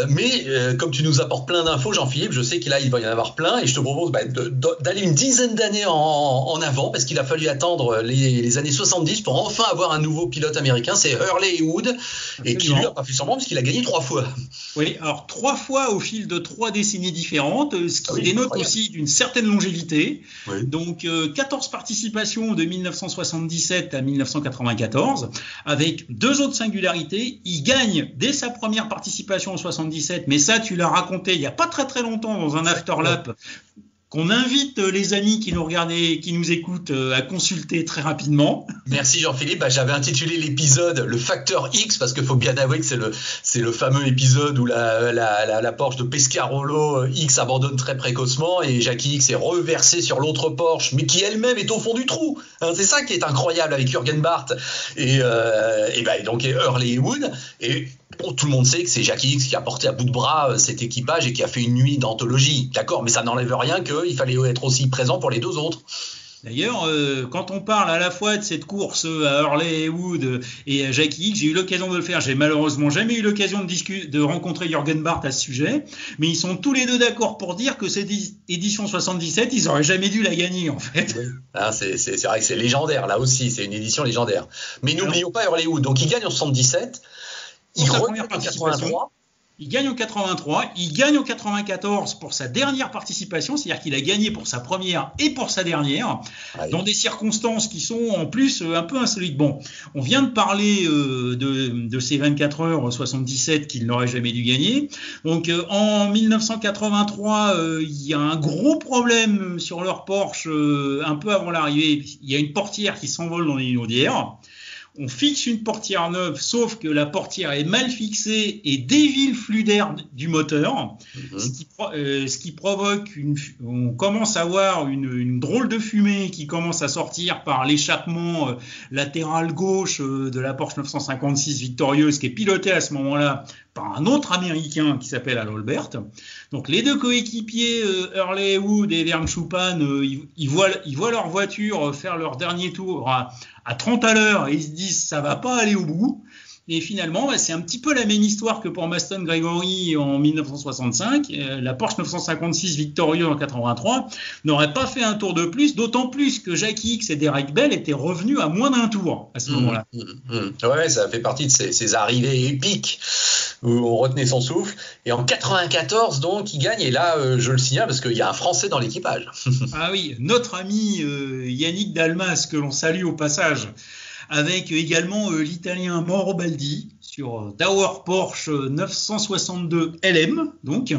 A: mais comme tu nous apportes plein d'infos, Jean-Philippe, je sais qu'il va y en avoir plein, et je te propose d'aller une dizaine d'années en avant, parce qu'il a fallu attendre les années 70 pour enfin avoir un nouveau pilote américain. C'est Hurley Haywood, et qui lui a pas fait semblant parce qu'il a gagné 3 fois.
B: Oui, alors 3 fois au fil de 3 décennies différentes, ce qui dénote incroyable. Aussi d'une certaine longévité. Oui. Donc 14 participations de 1977 à 1994, avec 2 autres singularités. Il gagne dès sa première participation en 77, mais ça tu l'as raconté il n'y a pas très très longtemps dans un afterlap. Qu'on invite les amis qui nous regardent et qui nous écoutent à consulter très rapidement.
A: Merci Jean-Philippe. J'avais intitulé l'épisode le facteur X, parce qu'il faut bien avouer que c'est le fameux épisode où la Porsche de Pescarolo X abandonne très précocement et Jackie X est reversé sur l'autre Porsche, mais qui elle-même est au fond du trou. C'est ça qui est incroyable avec Jürgen Barth et donc Hurley Haywood. Et bon, tout le monde sait que c'est Jackie X qui a porté à bout de bras cet équipage et qui a fait une nuit d'anthologie. D'accord, mais ça n'enlève rien qu'il fallait être aussi présent pour les 2 autres.
B: D'ailleurs, quand on parle à la fois de cette course à Hurley Haywood et à Jackie X, j'ai eu l'occasion de le faire. J'ai malheureusement jamais eu l'occasion de rencontrer Jürgen Barth à ce sujet, mais ils sont tous les 2 d'accord pour dire que cette édition 77, ils auraient jamais dû la gagner en fait.
A: Oui. C'est vrai que c'est légendaire là aussi, c'est une édition légendaire. Mais n'oublions pas Hurley Haywood. Donc il gagne en 77. Il revient en 83.
B: Il gagne en 83, il gagne en 94 pour sa dernière participation, c'est-à-dire qu'il a gagné pour sa première et pour sa dernière, dans des circonstances qui sont en plus un peu insolites. Bon, on vient de parler de ces 24 heures 77 qu'il n'aurait jamais dû gagner. Donc en 1983, il y a un gros problème sur leur Porsche un peu avant l'arrivée. Il y a une portière qui s'envole dans les inaudières. On fixe une portière neuve, sauf que la portière est mal fixée et dévie le flux d'air du moteur, ce qui provoque on commence à avoir une drôle de fumée qui commence à sortir par l'échappement latéral gauche de la Porsche 956 victorieuse, qui est pilotée à ce moment-là par un autre Américain qui s'appelle Al Olbert. Donc les 2 coéquipiers, Hurley Haywood et Vern Schuppan, ils voient leur voiture faire leur dernier tour à 30 à l'heure et ils se disent ça va pas aller au bout. Et finalement, c'est un petit peu la même histoire que pour Maston Gregory en 1965. La Porsche 956 victorieuse en 83 n'aurait pas fait un tour de plus, d'autant plus que Jackie X et Derek Bell étaient revenus à moins d'un tour à ce moment-là.
A: Ouais, ça fait partie de ces arrivées épiques où on retenait son souffle. Et en 94, donc, il gagne. Et là, je le signale parce qu'il y a un Français dans l'équipage.
B: Ah oui, notre ami Yannick Dalmas, que l'on salue au passage, avec également l'Italien Mauro Baldi sur Dauer Porsche 962 LM, donc,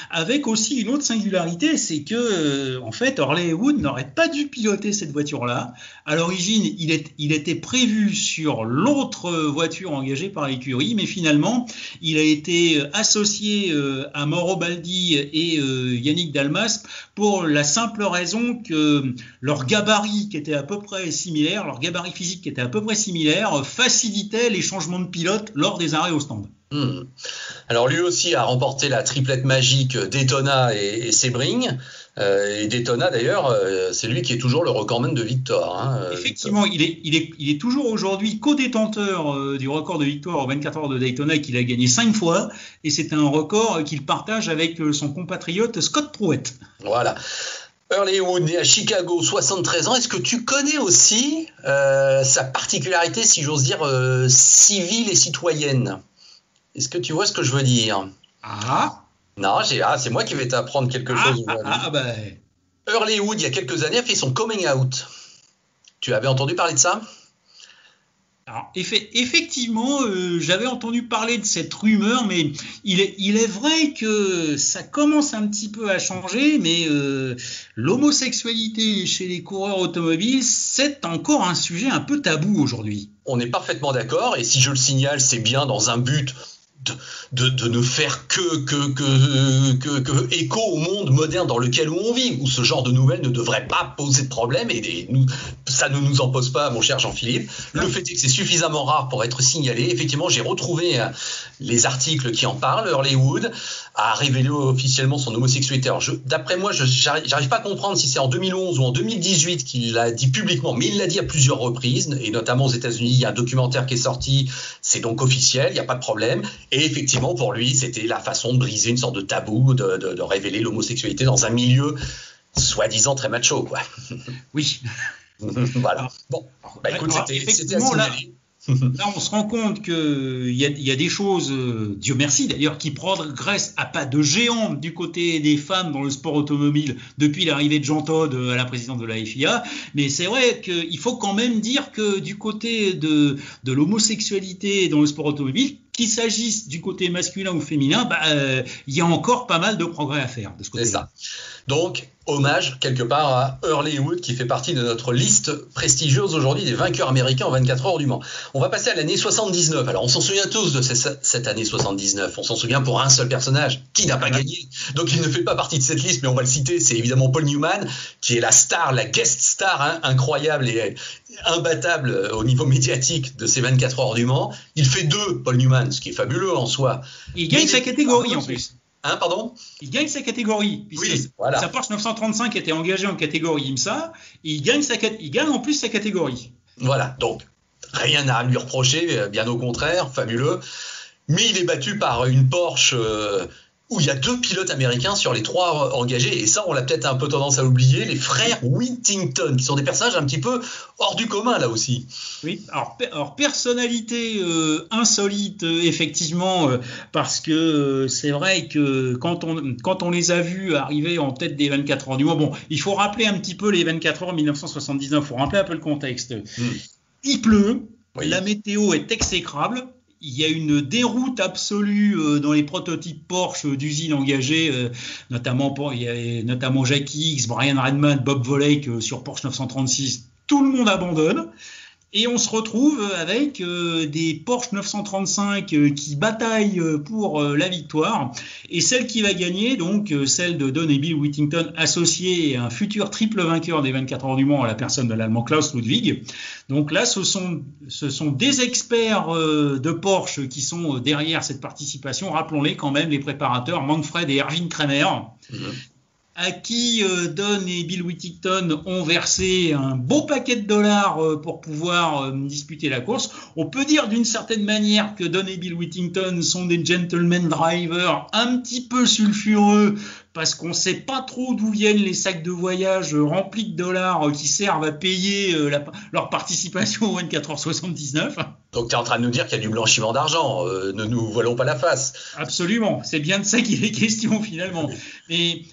B: avec aussi une autre singularité, c'est que en fait Hurley et Wood n'aurait pas dû piloter cette voiture-là. À l'origine, il était prévu sur l'autre voiture engagée par l'écurie, mais finalement, il a été associé à Mauro Baldi et Yannick Dalmas pour la simple raison que leur gabarit qui était à peu près similaire, leur gabarit physique qui était à peu près similaire, facilitait les changements de pilote lors des arrêts au stand.
A: Alors lui aussi a remporté la triplette magique Daytona et Sebring. Et Daytona d'ailleurs, c'est lui qui est toujours le recordman de victoire. Hein,
B: Effectivement, il est toujours aujourd'hui co-détenteur du record de victoire aux 24 heures de Daytona qu'il a gagné 5 fois. Et c'est un record qu'il partage avec son compatriote Scott Pruett.
A: Voilà. Hurley Wood, né à Chicago, 73 ans. Est-ce que tu connais aussi sa particularité, si j'ose dire, civile et citoyenne? Est-ce que tu vois ce que je veux dire? Non, c'est moi qui vais t'apprendre quelque chose. Hurley Wood, il y a quelques années, a fait son coming out. Tu avais entendu parler de ça?
B: Alors, effectivement, j'avais entendu parler de cette rumeur, mais il est vrai que ça commence un petit peu à changer, mais l'homosexualité chez les coureurs automobiles, c'est encore un sujet un peu tabou aujourd'hui.
A: On est parfaitement d'accord, et si je le signale, c'est bien dans un but de ne faire que écho au monde moderne dans lequel on vit, où ce genre de nouvelles ne devrait pas poser de problème, et ça ne nous en pose pas, mon cher Jean-Philippe. Le fait est que c'est suffisamment rare pour être signalé. Effectivement, j'ai retrouvé les articles qui en parlent. Hurley Wood a révélé officiellement son homosexualité. Alors, d'après moi, j'arrive pas à comprendre si c'est en 2011 ou en 2018 qu'il l'a dit publiquement, mais il l'a dit à plusieurs reprises, et notamment aux États-Unis. Il y a un documentaire qui est sorti, c'est donc officiel, il n'y a pas de problème. Et effectivement, pour lui, c'était la façon de briser une sorte de tabou, de révéler l'homosexualité dans un milieu soi-disant très macho, quoi.
B: Oui.
A: Voilà. Bon, écoute, c'était à signaler.
B: Là, on se rend compte qu'il y a des choses, Dieu merci d'ailleurs, qui progressent à pas de géant du côté des femmes dans le sport automobile depuis l'arrivée de Jean Todt à la présidence de la FIA. Mais c'est vrai qu'il faut quand même dire que du côté de l'homosexualité dans le sport automobile, qu'il s'agisse du côté masculin ou féminin, il y a encore pas mal de progrès à faire de ce côté-là.
A: C'est ça. Donc, hommage quelque part à Hurley Wood qui fait partie de notre liste prestigieuse aujourd'hui des vainqueurs américains en 24 heures du Mans. On va passer à l'année 79. Alors, on s'en souvient tous de cette année 79. On s'en souvient pour un seul personnage qui n'a pas gagné. Donc, il ne fait pas partie de cette liste, mais on va le citer. C'est évidemment Paul Newman qui est la star, la guest star incroyable et imbattable au niveau médiatique de ces 24 heures du Mans. Il fait 2, Paul Newman, ce qui est fabuleux en soi.
B: Il gagne sa catégorie en plus.
A: Pardon ?
B: Il gagne sa catégorie.
A: Oui, voilà.
B: Sa Porsche 935 était engagée en catégorie IMSA. Et il gagne en plus sa catégorie.
A: Voilà, donc rien à lui reprocher, bien au contraire, fabuleux. Mais il est battu par une Porsche où il y a 2 pilotes américains sur les 3 engagés. Et ça, on l'a peut-être un peu tendance à oublier, les frères Whittington, qui sont des personnages un petit peu hors du commun, là aussi.
B: Oui, alors personnalité insolite, effectivement, parce que c'est vrai que quand on les a vus arriver en tête des 24 heures du Mans, il faut rappeler un petit peu les 24 heures 1979, il faut rappeler un peu le contexte. Il pleut, oui. La météo est exécrable. Il y a une déroute absolue dans les prototypes Porsche d'usine engagés, notamment Jackie Hicks, Brian Redman, Bob Volek sur Porsche 936. Tout le monde abandonne. Et on se retrouve avec des Porsche 935 qui bataillent pour la victoire. Et celle qui va gagner, donc celle de Don et Bill Whittington, associé à un futur triple vainqueur des 24 heures du Mans à la personne de l'Allemand Klaus Ludwig. Donc là, ce sont des experts de Porsche qui sont derrière cette participation. Rappelons-les quand même, les préparateurs Manfred et Erwin Kremer. À qui Don et Bill Whittington ont versé un beau paquet de dollars pour pouvoir disputer la course. On peut dire d'une certaine manière que Don et Bill Whittington sont des gentlemen drivers un petit peu sulfureux parce qu'on ne sait pas trop d'où viennent les sacs de voyage remplis de dollars qui servent à payer leur participation au 24h79.
A: Donc tu es en train de nous dire qu'il y a du blanchiment d'argent, ne nous voilons pas la face.
B: Absolument, c'est bien de ça qu'il est question finalement. Mais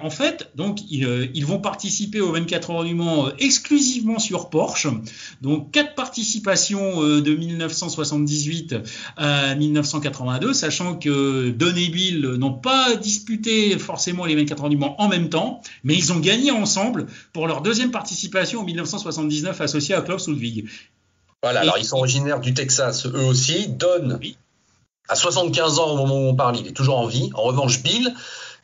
B: en fait, donc ils vont participer aux 24 heures du Mans exclusivement sur Porsche. Donc 4 participations de 1978 à 1982, sachant que Don et Bill n'ont pas disputé forcément les 24 heures du Mans en même temps, mais ils ont gagné ensemble pour leur deuxième participation en 1979 associée à Klaus Ludwig.
A: Voilà, alors ils sont originaires du Texas, eux aussi. Don,
B: oui,
A: à 75 ans au moment où on parle, il est toujours en vie. En revanche, Bill,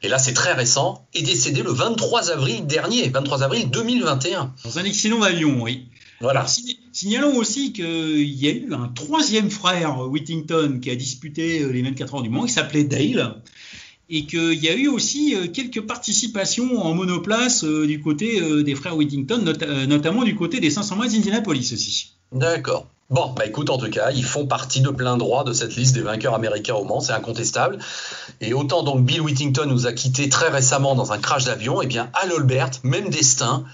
A: et là c'est très récent, est décédé le 23 avril dernier, 23 avril 2021.
B: Dans un accident d'avion, oui.
A: Voilà.
B: Alors, signalons aussi qu'il y a eu un troisième frère, Whittington, qui a disputé les 24 heures du Mans, il s'appelait Dale, et qu'il y a eu aussi quelques participations en monoplace du côté des frères Whittington, notamment du côté des 500 miles d'Indianapolis aussi.
A: D'accord. Bon, bah écoute, en tout cas, ils font partie de plein droit de cette liste des vainqueurs américains au Mans, c'est incontestable. Et autant donc Bill Whittington nous a quittés très récemment dans un crash d'avion, et bien Al Olbert, même destin.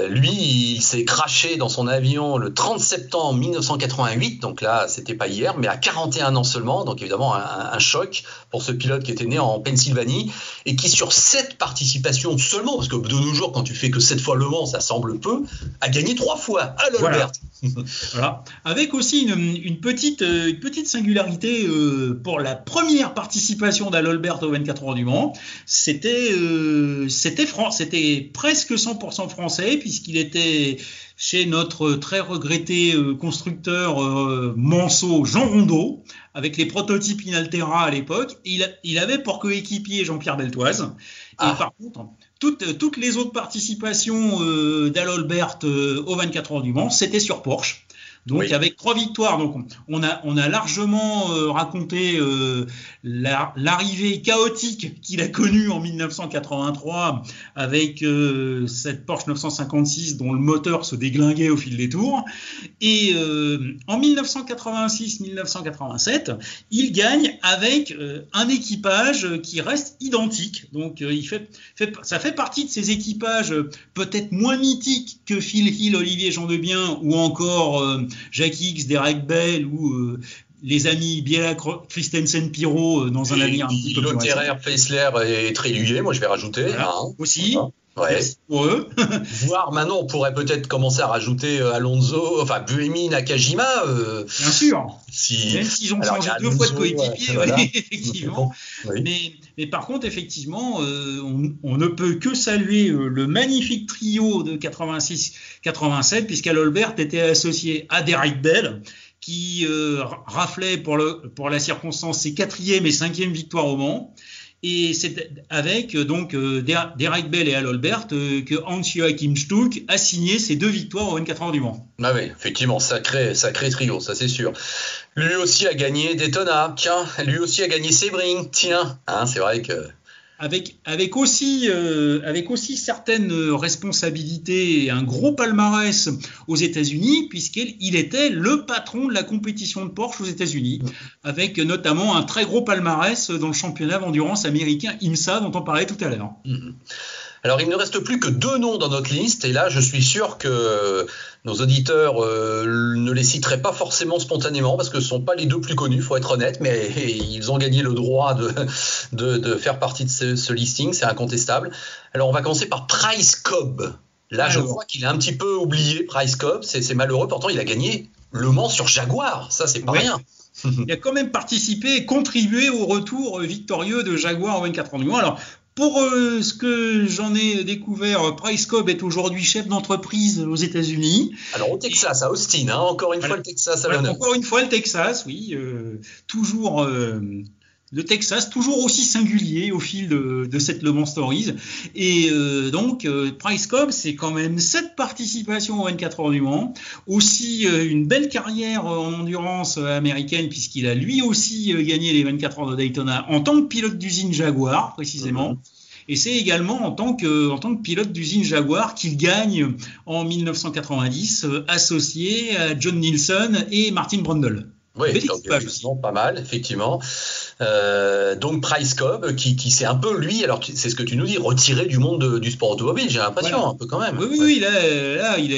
A: Lui, il s'est crashé dans son avion le 30 septembre 1988, donc là, c'était pas hier, mais à 41 ans seulement, donc évidemment un choc pour ce pilote qui était né en Pennsylvanie et qui, sur 7 participations seulement, parce que de nos jours, quand tu fais que 7 fois Le Mans, ça semble peu, a gagné 3 fois à l'Albert.
B: Voilà. Avec aussi une petite singularité pour la première participation d'Al Olbert aux 24 heures du Mans, c'était presque 100% français, puisqu'il était chez notre très regretté constructeur Manceau Jean Rondeau, avec les prototypes Inaltera à l'époque. Il avait pour coéquipier Jean-Pierre Beltoise. Et par contre, toutes les autres participations d'Al Olbert aux 24 heures du Mans, c'était sur Porsche. Donc oui, avec 3 victoires, donc on a largement raconté l'arrivée chaotique qu'il a connue en 1983 avec cette Porsche 956 dont le moteur se déglinguait au fil des tours. Et en 1986-1987, il gagne avec un équipage qui reste identique. Donc ça fait partie de ces équipages peut-être moins mythiques que Phil Hill, Olivier Jean-Debien ou encore Jacques X, Derek Bell ou les amis Biela, Christensen, Pirot dans un avenir un petit peu plus récent.
A: Lotterer, Feisler et Tréluyer, moi je vais rajouter.
B: Voilà, aussi.
A: Ouais.
B: Pour eux.
A: Voire maintenant, on pourrait peut-être commencer à rajouter Alonso, enfin Buemi, Nakajima.
B: Bien sûr.
A: Même
B: s'ils ont changé 2 fois de coéquipier,
A: voilà.
B: effectivement.
A: Oui.
B: Mais par contre, effectivement, on ne peut que saluer le magnifique trio de 86-87, puisqu'Al Olbert était associé à Derek Bell, qui raflait pour la circonstance ses 4e et 5e victoires au Mans. Et c'est avec donc Derek Bell et Al Olbert que Hans-Joachim Stuck a signé ses 2 victoires aux 24 heures du Mans.
A: Ah oui, effectivement, sacré trio, ça c'est sûr. Lui aussi a gagné Daytona, tiens, lui aussi a gagné Sebring, tiens, hein, c'est vrai que...
B: Avec aussi certaines responsabilités et un gros palmarès aux États-Unis, puisqu'il était le patron de la compétition de Porsche aux États-Unis, avec notamment un très gros palmarès dans le championnat d'endurance américain IMSA dont on parlait tout à l'heure.
A: Alors, il ne reste plus que 2 noms dans notre liste, et là, je suis sûr que nos auditeurs ne les citeraient pas forcément spontanément, parce que ce ne sont pas les 2 plus connus, il faut être honnête, mais ils ont gagné le droit de faire partie de ce listing, c'est incontestable. Alors, on va commencer par Price Cobb. Là, je crois qu'il est un petit peu oublié, Price Cobb, c'est malheureux, pourtant il a gagné Le Mans sur Jaguar, ça c'est pas rien.
B: Il a quand même participé et contribué au retour victorieux de Jaguar au 24 heures du Mans. Alors, pour ce que j'en ai découvert, Price Cobb est aujourd'hui chef d'entreprise aux États-Unis.
A: Alors au Texas, à Austin, hein, encore une fois le Texas à l'honneur.
B: Encore une fois le Texas, oui. Toujours le Texas, toujours aussi singulier au fil de cette Le Mans Stories. Et donc, Price Cobb, c'est quand même 7 participations aux 24 heures du Mans. Aussi une belle carrière en endurance américaine, puisqu'il a lui aussi gagné les 24 heures de Daytona en tant que pilote d'usine Jaguar, précisément. Et c'est également en tant que pilote d'usine Jaguar qu'il gagne en 1990, associé à John Nielsen et Martin Brundle.
A: Oui, donc, pas mal, effectivement. Donc Price Cobb, qui s'est un peu, lui, alors c'est ce que tu nous dis, retiré du monde du sport automobile, j'ai l'impression,
B: Voilà.
A: un peu quand même.
B: Oui, là, il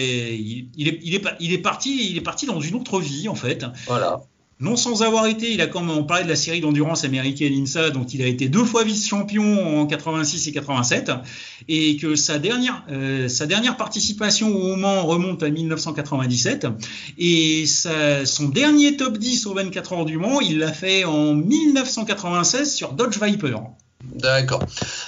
B: est parti dans une autre vie, en fait.
A: Voilà.
B: Non sans avoir été, on parlait de la série d'endurance américaine INSA, dont il a été 2 fois vice-champion en 86 et 87, et que sa dernière participation au Mans remonte à 1997, et son dernier top 10 aux 24 heures du Mans, il l'a fait en 1996 sur Dodge Viper.
A: D'accord.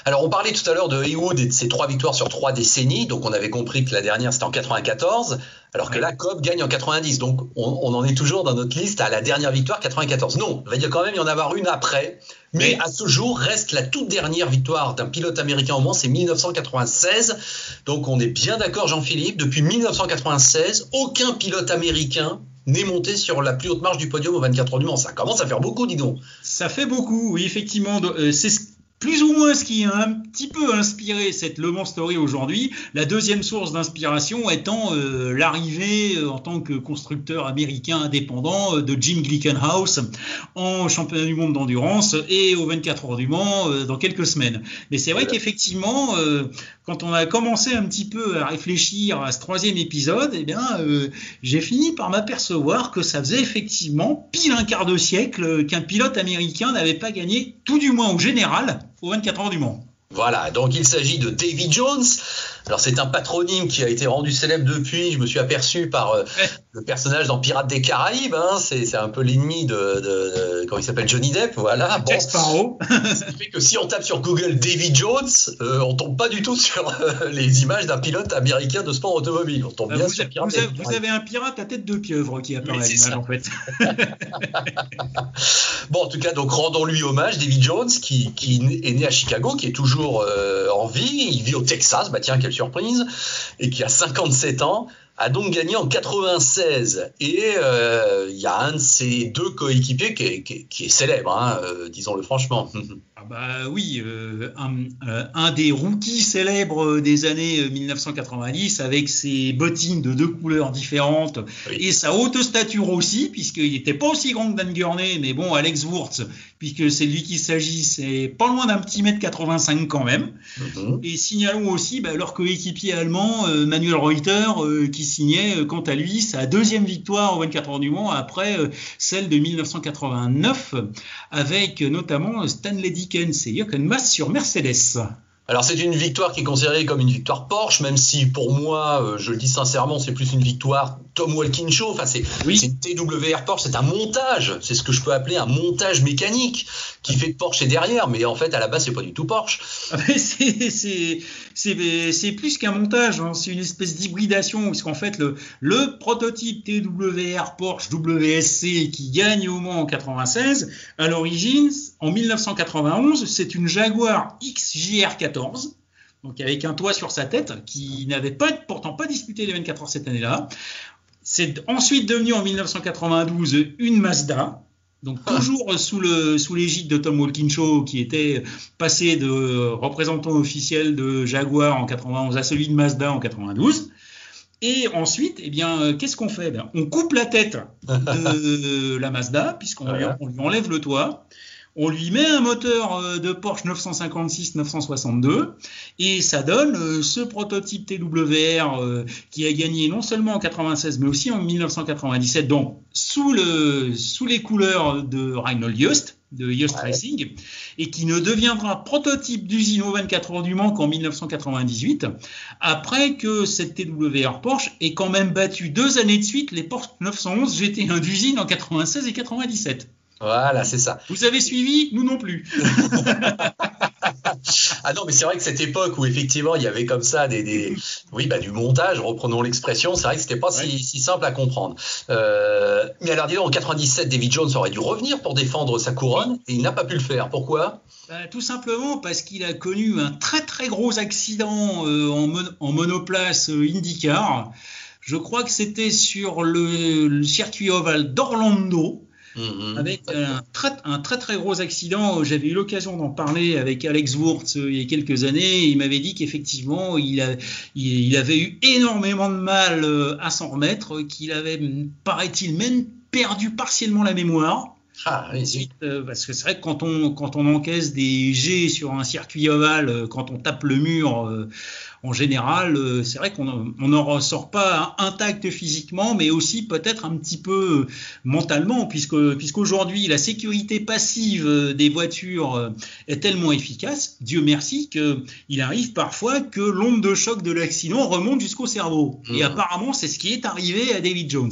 A: Alors on parlait tout à l'heure de Heywood et de ses 3 victoires sur 3 décennies, donc on avait compris que la dernière c'était en 94, alors que là Cobb gagne en 90, donc on en est toujours dans notre liste à la dernière victoire 94. Non, il va y a quand même y en avoir une après, mais à ce jour reste la toute dernière victoire d'un pilote américain au Mans, c'est 1996, donc on est bien d'accord Jean-Philippe, depuis 1996, aucun pilote américain n'est monté sur la plus haute marche du podium aux 24 heures du Mans. Ça commence à faire beaucoup, dis donc.
B: Ça fait beaucoup, oui, effectivement. C'est plus ou moins ce qui a un petit peu inspiré cette Le Mans Story aujourd'hui. La deuxième source d'inspiration étant l'arrivée en tant que constructeur américain indépendant de Jim Glickenhaus en championnat du monde d'endurance et aux 24 heures du Mans dans quelques semaines. Mais c'est vrai qu'effectivement, quand on a commencé un petit peu à réfléchir à ce 3e épisode, eh bien, j'ai fini par m'apercevoir que ça faisait effectivement pile un quart de siècle qu'un pilote américain n'avait pas gagné, tout du moins au général, aux 24 heures du Mans.
A: Voilà, donc il s'agit de Davy Jones. Alors c'est un patronyme qui a été rendu célèbre depuis, je me suis aperçu par le personnage dans Pirates des Caraïbes, hein, c'est un peu l'ennemi de comment il s'appelle, Johnny Depp, voilà.
B: Jack Sparrow.
A: Ce qui fait que si on tape sur Google Davy Jones, on tombe pas du tout sur les images d'un pilote américain de sport automobile. On tombe bien sur Pirates des Caraïbes.
B: Vous avez un pirate à tête de pieuvre qui apparaît à l'image en fait.
A: Bon, en tout cas, donc rendons-lui hommage, Davy Jones, qui est né à Chicago, qui est toujours en vie, il vit au Texas, bah tiens, quelle surprise, et qui a 57 ans, a donc gagné en 96. Et il y a un de ses 2 coéquipiers qui est célèbre, hein, disons-le franchement.
B: Ah bah oui, un des rookies célèbres des années 1990 avec ses bottines de 2 couleurs différentes et sa haute stature aussi, puisqu'il n'était pas aussi grand que Dan Gurney, mais bon, Alex Wurz, puisque c'est de lui qu'il s'agit, c'est pas loin d'un petit mètre 85 quand même. Et signalons aussi leur coéquipier allemand, Manuel Reuter, qui signait quant à lui sa 2e victoire aux 24 heures du Mans après celle de 1989 avec notamment Stanley Dickens et Jochen Mass sur Mercedes.
A: Alors c'est une victoire qui est considérée comme une victoire Porsche, même si pour moi, je le dis sincèrement, c'est plus une victoire Tom Walkinshaw. Enfin c'est une TWR Porsche, c'est un montage, c'est ce que je peux appeler un montage mécanique qui fait de Porsche et derrière, mais en fait à la base c'est pas du tout Porsche.
B: C'est plus qu'un montage, hein. C'est une espèce d'hybridation, parce qu'en fait le prototype TWR Porsche WSC qui gagne au Mans en 96, à l'origine, en 1991, c'est une Jaguar XJR14, donc avec un toit sur sa tête, qui n'avait pourtant pas disputé les 24 heures cette année-là. C'est ensuite devenu en 1992 une Mazda. Donc toujours sous l'égide de Tom Walkinshaw, qui était passé de représentant officiel de Jaguar en 91 à celui de Mazda en 92. Et ensuite, qu'est-ce qu'on fait ? On coupe la tête de la Mazda, puisqu'on lui enlève le toit. On lui met un moteur de Porsche 956-962 et ça donne ce prototype TWR qui a gagné non seulement en 96 mais aussi en 1997, donc sous les couleurs de Reinhold Joest, de Joest Racing, et qui ne deviendra prototype d'usine aux 24 heures du Mans qu'en 1998, après que cette TWR Porsche ait quand même battu 2 années de suite les Porsche 911 GT1 d'usine en 96 et 97.
A: Voilà, c'est ça.
B: Vous avez suivi ? Nous non plus.
A: Ah non, mais c'est vrai que cette époque où effectivement il y avait comme ça du montage, reprenons l'expression, c'est vrai que c'était pas si simple à comprendre. Mais alors dis donc, en 97, Davy Jones aurait dû revenir pour défendre sa couronne et il n'a pas pu le faire. Pourquoi ?
B: Tout simplement parce qu'il a connu un très très gros accident en monoplace IndyCar. Je crois que c'était sur le circuit ovale d'Orlando. Avec un très très gros accident. J'avais eu l'occasion d'en parler avec Alex Wurz il y a quelques années. Il m'avait dit qu'effectivement il avait eu énormément de mal à s'en remettre, qu'il avait, paraît-il, même perdu partiellement la mémoire.
A: Ah, oui,
B: Ensuite, parce que c'est vrai que quand on encaisse des jets sur un circuit ovale, quand on tape le mur, en général, c'est vrai qu'on n'en ressort pas intact physiquement, mais aussi peut-être un petit peu mentalement, puisqu'aujourd'hui la sécurité passive des voitures est tellement efficace, Dieu merci, qu'il arrive parfois que l'onde de choc de l'accident remonte jusqu'au cerveau. Et apparemment, c'est ce qui est arrivé à David Jones.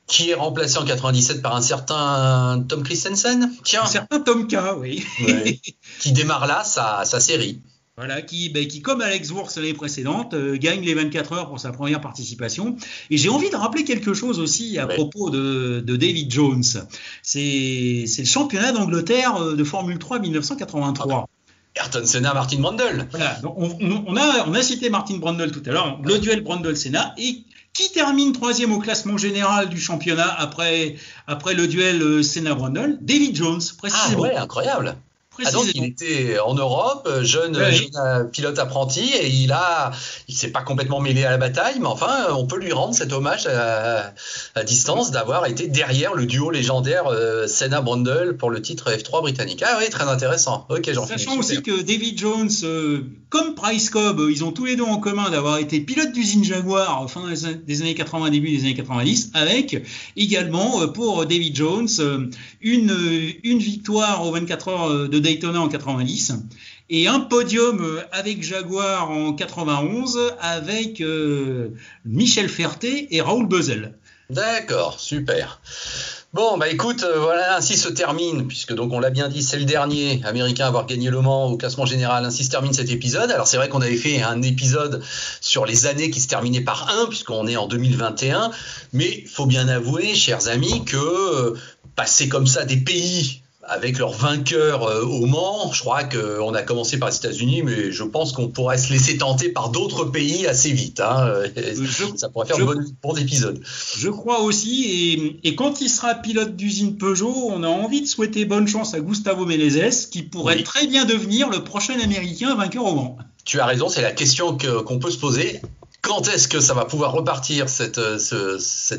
A: Qui est remplacé en 97 par un certain Tom Christensen. Tiens.
B: Un certain Tom K, oui.
A: Ouais. Qui démarre là sa série.
B: Voilà, qui, comme Alex Wurz l'année précédente, gagne les 24 heures pour sa première participation. Et j'ai envie de rappeler quelque chose aussi à propos de David Jones. C'est le championnat d'Angleterre de Formule 3 1983.
A: Ayrton Senna, Martin Brundle.
B: Voilà, donc on a cité Martin Brundle tout à l'heure, le duel Brundle-Senna, et qui termine troisième au classement général du championnat après le duel Senna-Brundle? David Jones, précisément.
A: Ah ouais, incroyable. Ah donc il était en Europe, jeune pilote apprenti, et il s'est pas complètement mêlé à la bataille, mais enfin on peut lui rendre cet hommage à distance d'avoir été derrière le duo légendaire Senna-Brundle pour le titre F3 britannique. Ah oui, très intéressant. Ok,
B: Sachant aussi que David Jones, comme Price Cobb, ils ont tous les deux en commun d'avoir été pilote d'usine Jaguar fin des années 80, début des années 90, avec également pour David Jones une victoire aux 24 heures de Daytona en 90 et un podium avec Jaguar en 91 avec Michel Ferté et Raoul Bezel.
A: D'accord, super. Bon, bah écoute, voilà, ainsi se termine, puisque donc on l'a bien dit, c'est le dernier américain à avoir gagné Le Mans au classement général, ainsi se termine cet épisode. Alors c'est vrai qu'on avait fait un épisode sur les années qui se terminaient par 1, puisqu'on est en 2021, mais il faut bien avouer, chers amis, que passer comme ça des pays avec leurs vainqueurs au Mans, je crois qu'on a commencé par les États-Unis, mais je pense qu'on pourrait se laisser tenter par d'autres pays assez vite. Ça pourrait faire un bon épisode.
B: Je crois aussi, et quand il sera pilote d'usine Peugeot, on a envie de souhaiter bonne chance à Gustavo Menezes, qui pourrait très bien devenir le prochain Américain vainqueur au Mans.
A: Tu as raison, c'est la question qu'on peut se poser. Quand est-ce que ça va pouvoir repartir cette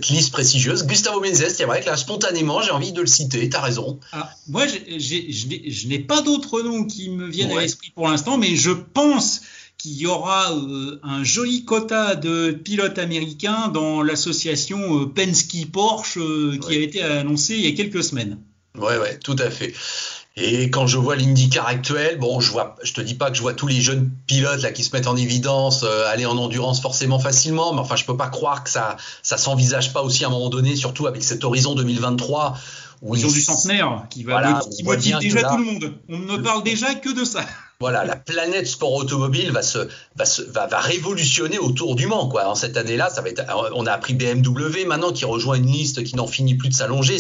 A: liste prestigieuse? Gustavo Menezes, c'est vrai que là, spontanément, j'ai envie de le citer, t'as raison.
B: Alors, moi, je n'ai pas d'autres noms qui me viennent à l'esprit pour l'instant, mais je pense qu'il y aura un joli quota de pilotes américains dans l'association Penske-Porsche qui a été annoncée il y a quelques semaines.
A: Ouais, tout à fait. Et quand je vois l'IndyCar actuel, bon, je te dis pas que je vois tous les jeunes pilotes là qui se mettent en évidence, aller en endurance forcément facilement, mais enfin je peux pas croire que ça s'envisage pas aussi à un moment donné, surtout avec cet horizon 2023 où
B: ils ont du centenaire qui motive déjà tout le monde. On ne parle déjà que de ça.
A: Voilà, la planète sport automobile va révolutionner autour du Mans, quoi. En cette année-là, on a appris BMW maintenant qui rejoint une liste qui n'en finit plus de s'allonger.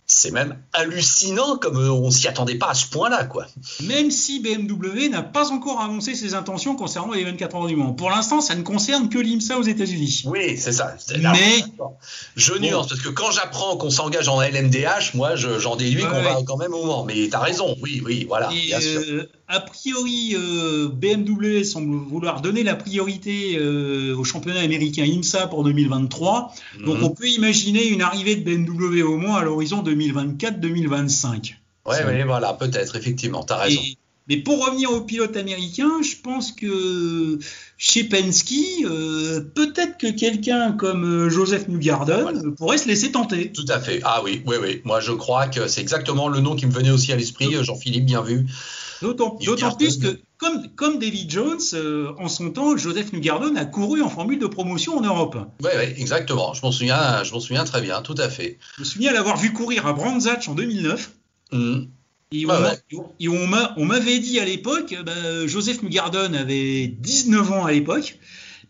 A: C'est même hallucinant comme on s'y attendait pas à ce point-là, quoi.
B: Même si BMW n'a pas encore annoncé ses intentions concernant les 24 heures du Mans. Pour l'instant, ça ne concerne que l'IMSA aux États-Unis.
A: Oui, c'est ça.
B: Mais
A: je nuance parce que quand j'apprends qu'on s'engage en LMDH, moi, j'en déduis qu'on va quand même au Mans. Mais t'as raison. Oui, voilà.
B: Et
A: bien sûr.
B: A priori, BMW semble vouloir donner la priorité au championnat américain IMSA pour 2023. Donc, on peut imaginer une arrivée de BMW au Mans à l'horizon 2024-2025.
A: Ouais, voilà, peut-être, effectivement, t'as raison.
B: Mais pour revenir aux pilotes américains, je pense que chez Penske, peut-être que quelqu'un comme Joseph Newgarden pourrait se laisser tenter.
A: Tout à fait. Ah oui. Moi, je crois que c'est exactement le nom qui me venait aussi à l'esprit. Jean-Philippe, bien vu.
B: D'autant plus que, comme David Jones, en son temps, Joseph Newgarden a couru en formule de promotion en Europe.
A: Oui, exactement. Je m'en souviens très bien, tout à fait.
B: Je me souviens l'avoir vu courir à Brands Hatch en 2009. Et on m'avait dit à l'époque, Joseph Newgarden avait 19 ans à l'époque,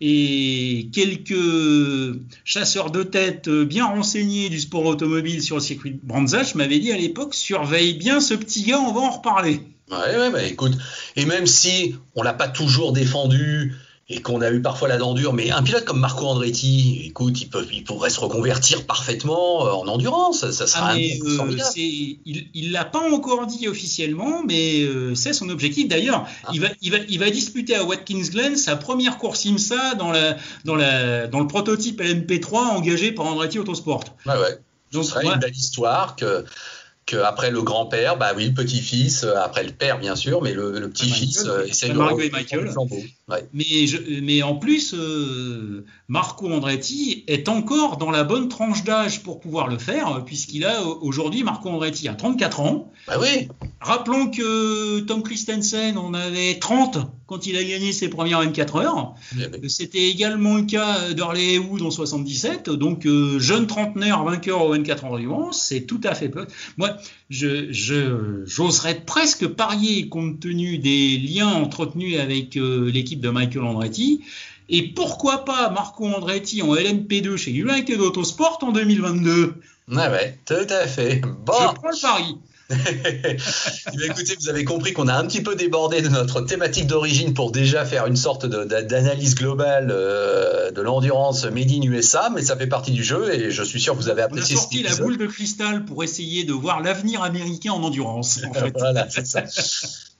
B: et quelques chasseurs de tête bien renseignés du sport automobile sur le circuit de Brands Hatch m'avaient dit à l'époque, surveille bien ce petit gars, on va en reparler.
A: Ouais, écoute, et même si on l'a pas toujours défendu et qu'on a eu parfois la dent dure, mais un pilote comme Marco Andretti, écoute, il pourrait se reconvertir parfaitement en endurance, ça sera formidable.
B: Il l'a pas encore dit officiellement, mais c'est son objectif. D'ailleurs, il va disputer à Watkins Glen sa première course IMSA dans le prototype LMP3 engagé par Andretti Autosport.
A: Ouais. Donc, ce serait une belle histoire qu'après le grand-père, bah oui, le petit-fils, après le père bien sûr, mais le petit-fils essaie de
B: Margot et
A: reprendre le
B: Michael.
A: flambeau. Ouais.
B: Mais en plus, Marco Andretti est encore dans la bonne tranche d'âge pour pouvoir le faire, puisqu'il a aujourd'hui, Marco Andretti a 34 ans.
A: Bah oui.
B: Rappelons que Tom Christensen en avait 30 quand il a gagné ses premières 24 heures. C'était également le cas d'Hurley Wood en 77. Donc, jeune trentenaire vainqueur aux 24 heures du Mans, c'est tout à fait peu. Moi, j'oserais presque parier, compte tenu des liens entretenus avec l'équipe de Michael Andretti, et pourquoi pas Marco Andretti en LMP2 chez United Autosport en 2022.
A: Ouais, tout à fait. Bon.
B: Je prends le pari.
A: Écoutez, vous avez compris qu'on a un petit peu débordé de notre thématique d'origine pour déjà faire une sorte d'analyse globale de l'endurance made in USA, mais ça fait partie du jeu et je suis sûr que vous avez apprécié.
B: On a sorti la boule de cristal pour essayer de voir l'avenir américain en endurance. En fait.
A: Voilà, c'est ça.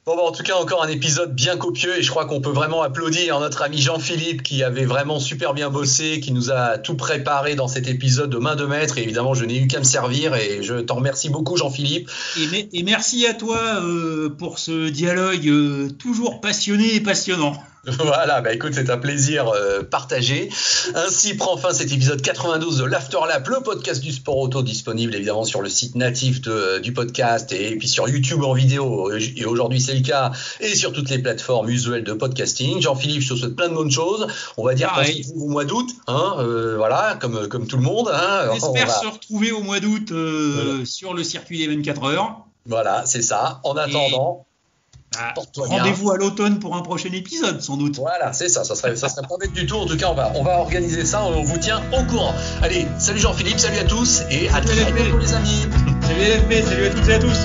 A: Bon, en tout cas, encore un épisode bien copieux et je crois qu'on peut vraiment applaudir notre ami Jean-Philippe qui avait vraiment super bien bossé, qui nous a tout préparé dans cet épisode de main de maître et évidemment, je n'ai eu qu'à me servir et je t'en remercie beaucoup Jean-Philippe.
B: Et merci à toi pour ce dialogue toujours passionné et passionnant.
A: Voilà, bah écoute, c'est un plaisir partagé. Ainsi prend fin cet épisode 92 de l'Afterlap, le podcast du sport auto, disponible évidemment sur le site natif du podcast et puis sur YouTube en vidéo. Et aujourd'hui, c'est le cas, et sur toutes les plateformes usuelles de podcasting. Jean-Philippe, je te souhaite plein de bonnes choses. On va dire qu'on se retrouve au mois d'août, hein, voilà, comme tout le monde. Hein.
B: On espère se retrouver au mois d'août sur le circuit des 24 heures.
A: Voilà, c'est ça. En attendant...
B: Rendez-vous à l'automne pour un prochain épisode, sans doute.
A: Voilà, c'est ça. Ça serait pas bête du tout. En tout cas, on va organiser ça. On vous tient au courant. Allez, salut Jean-Philippe, salut à tous et à très bientôt les amis.
B: Salut LFP, salut à toutes et à tous.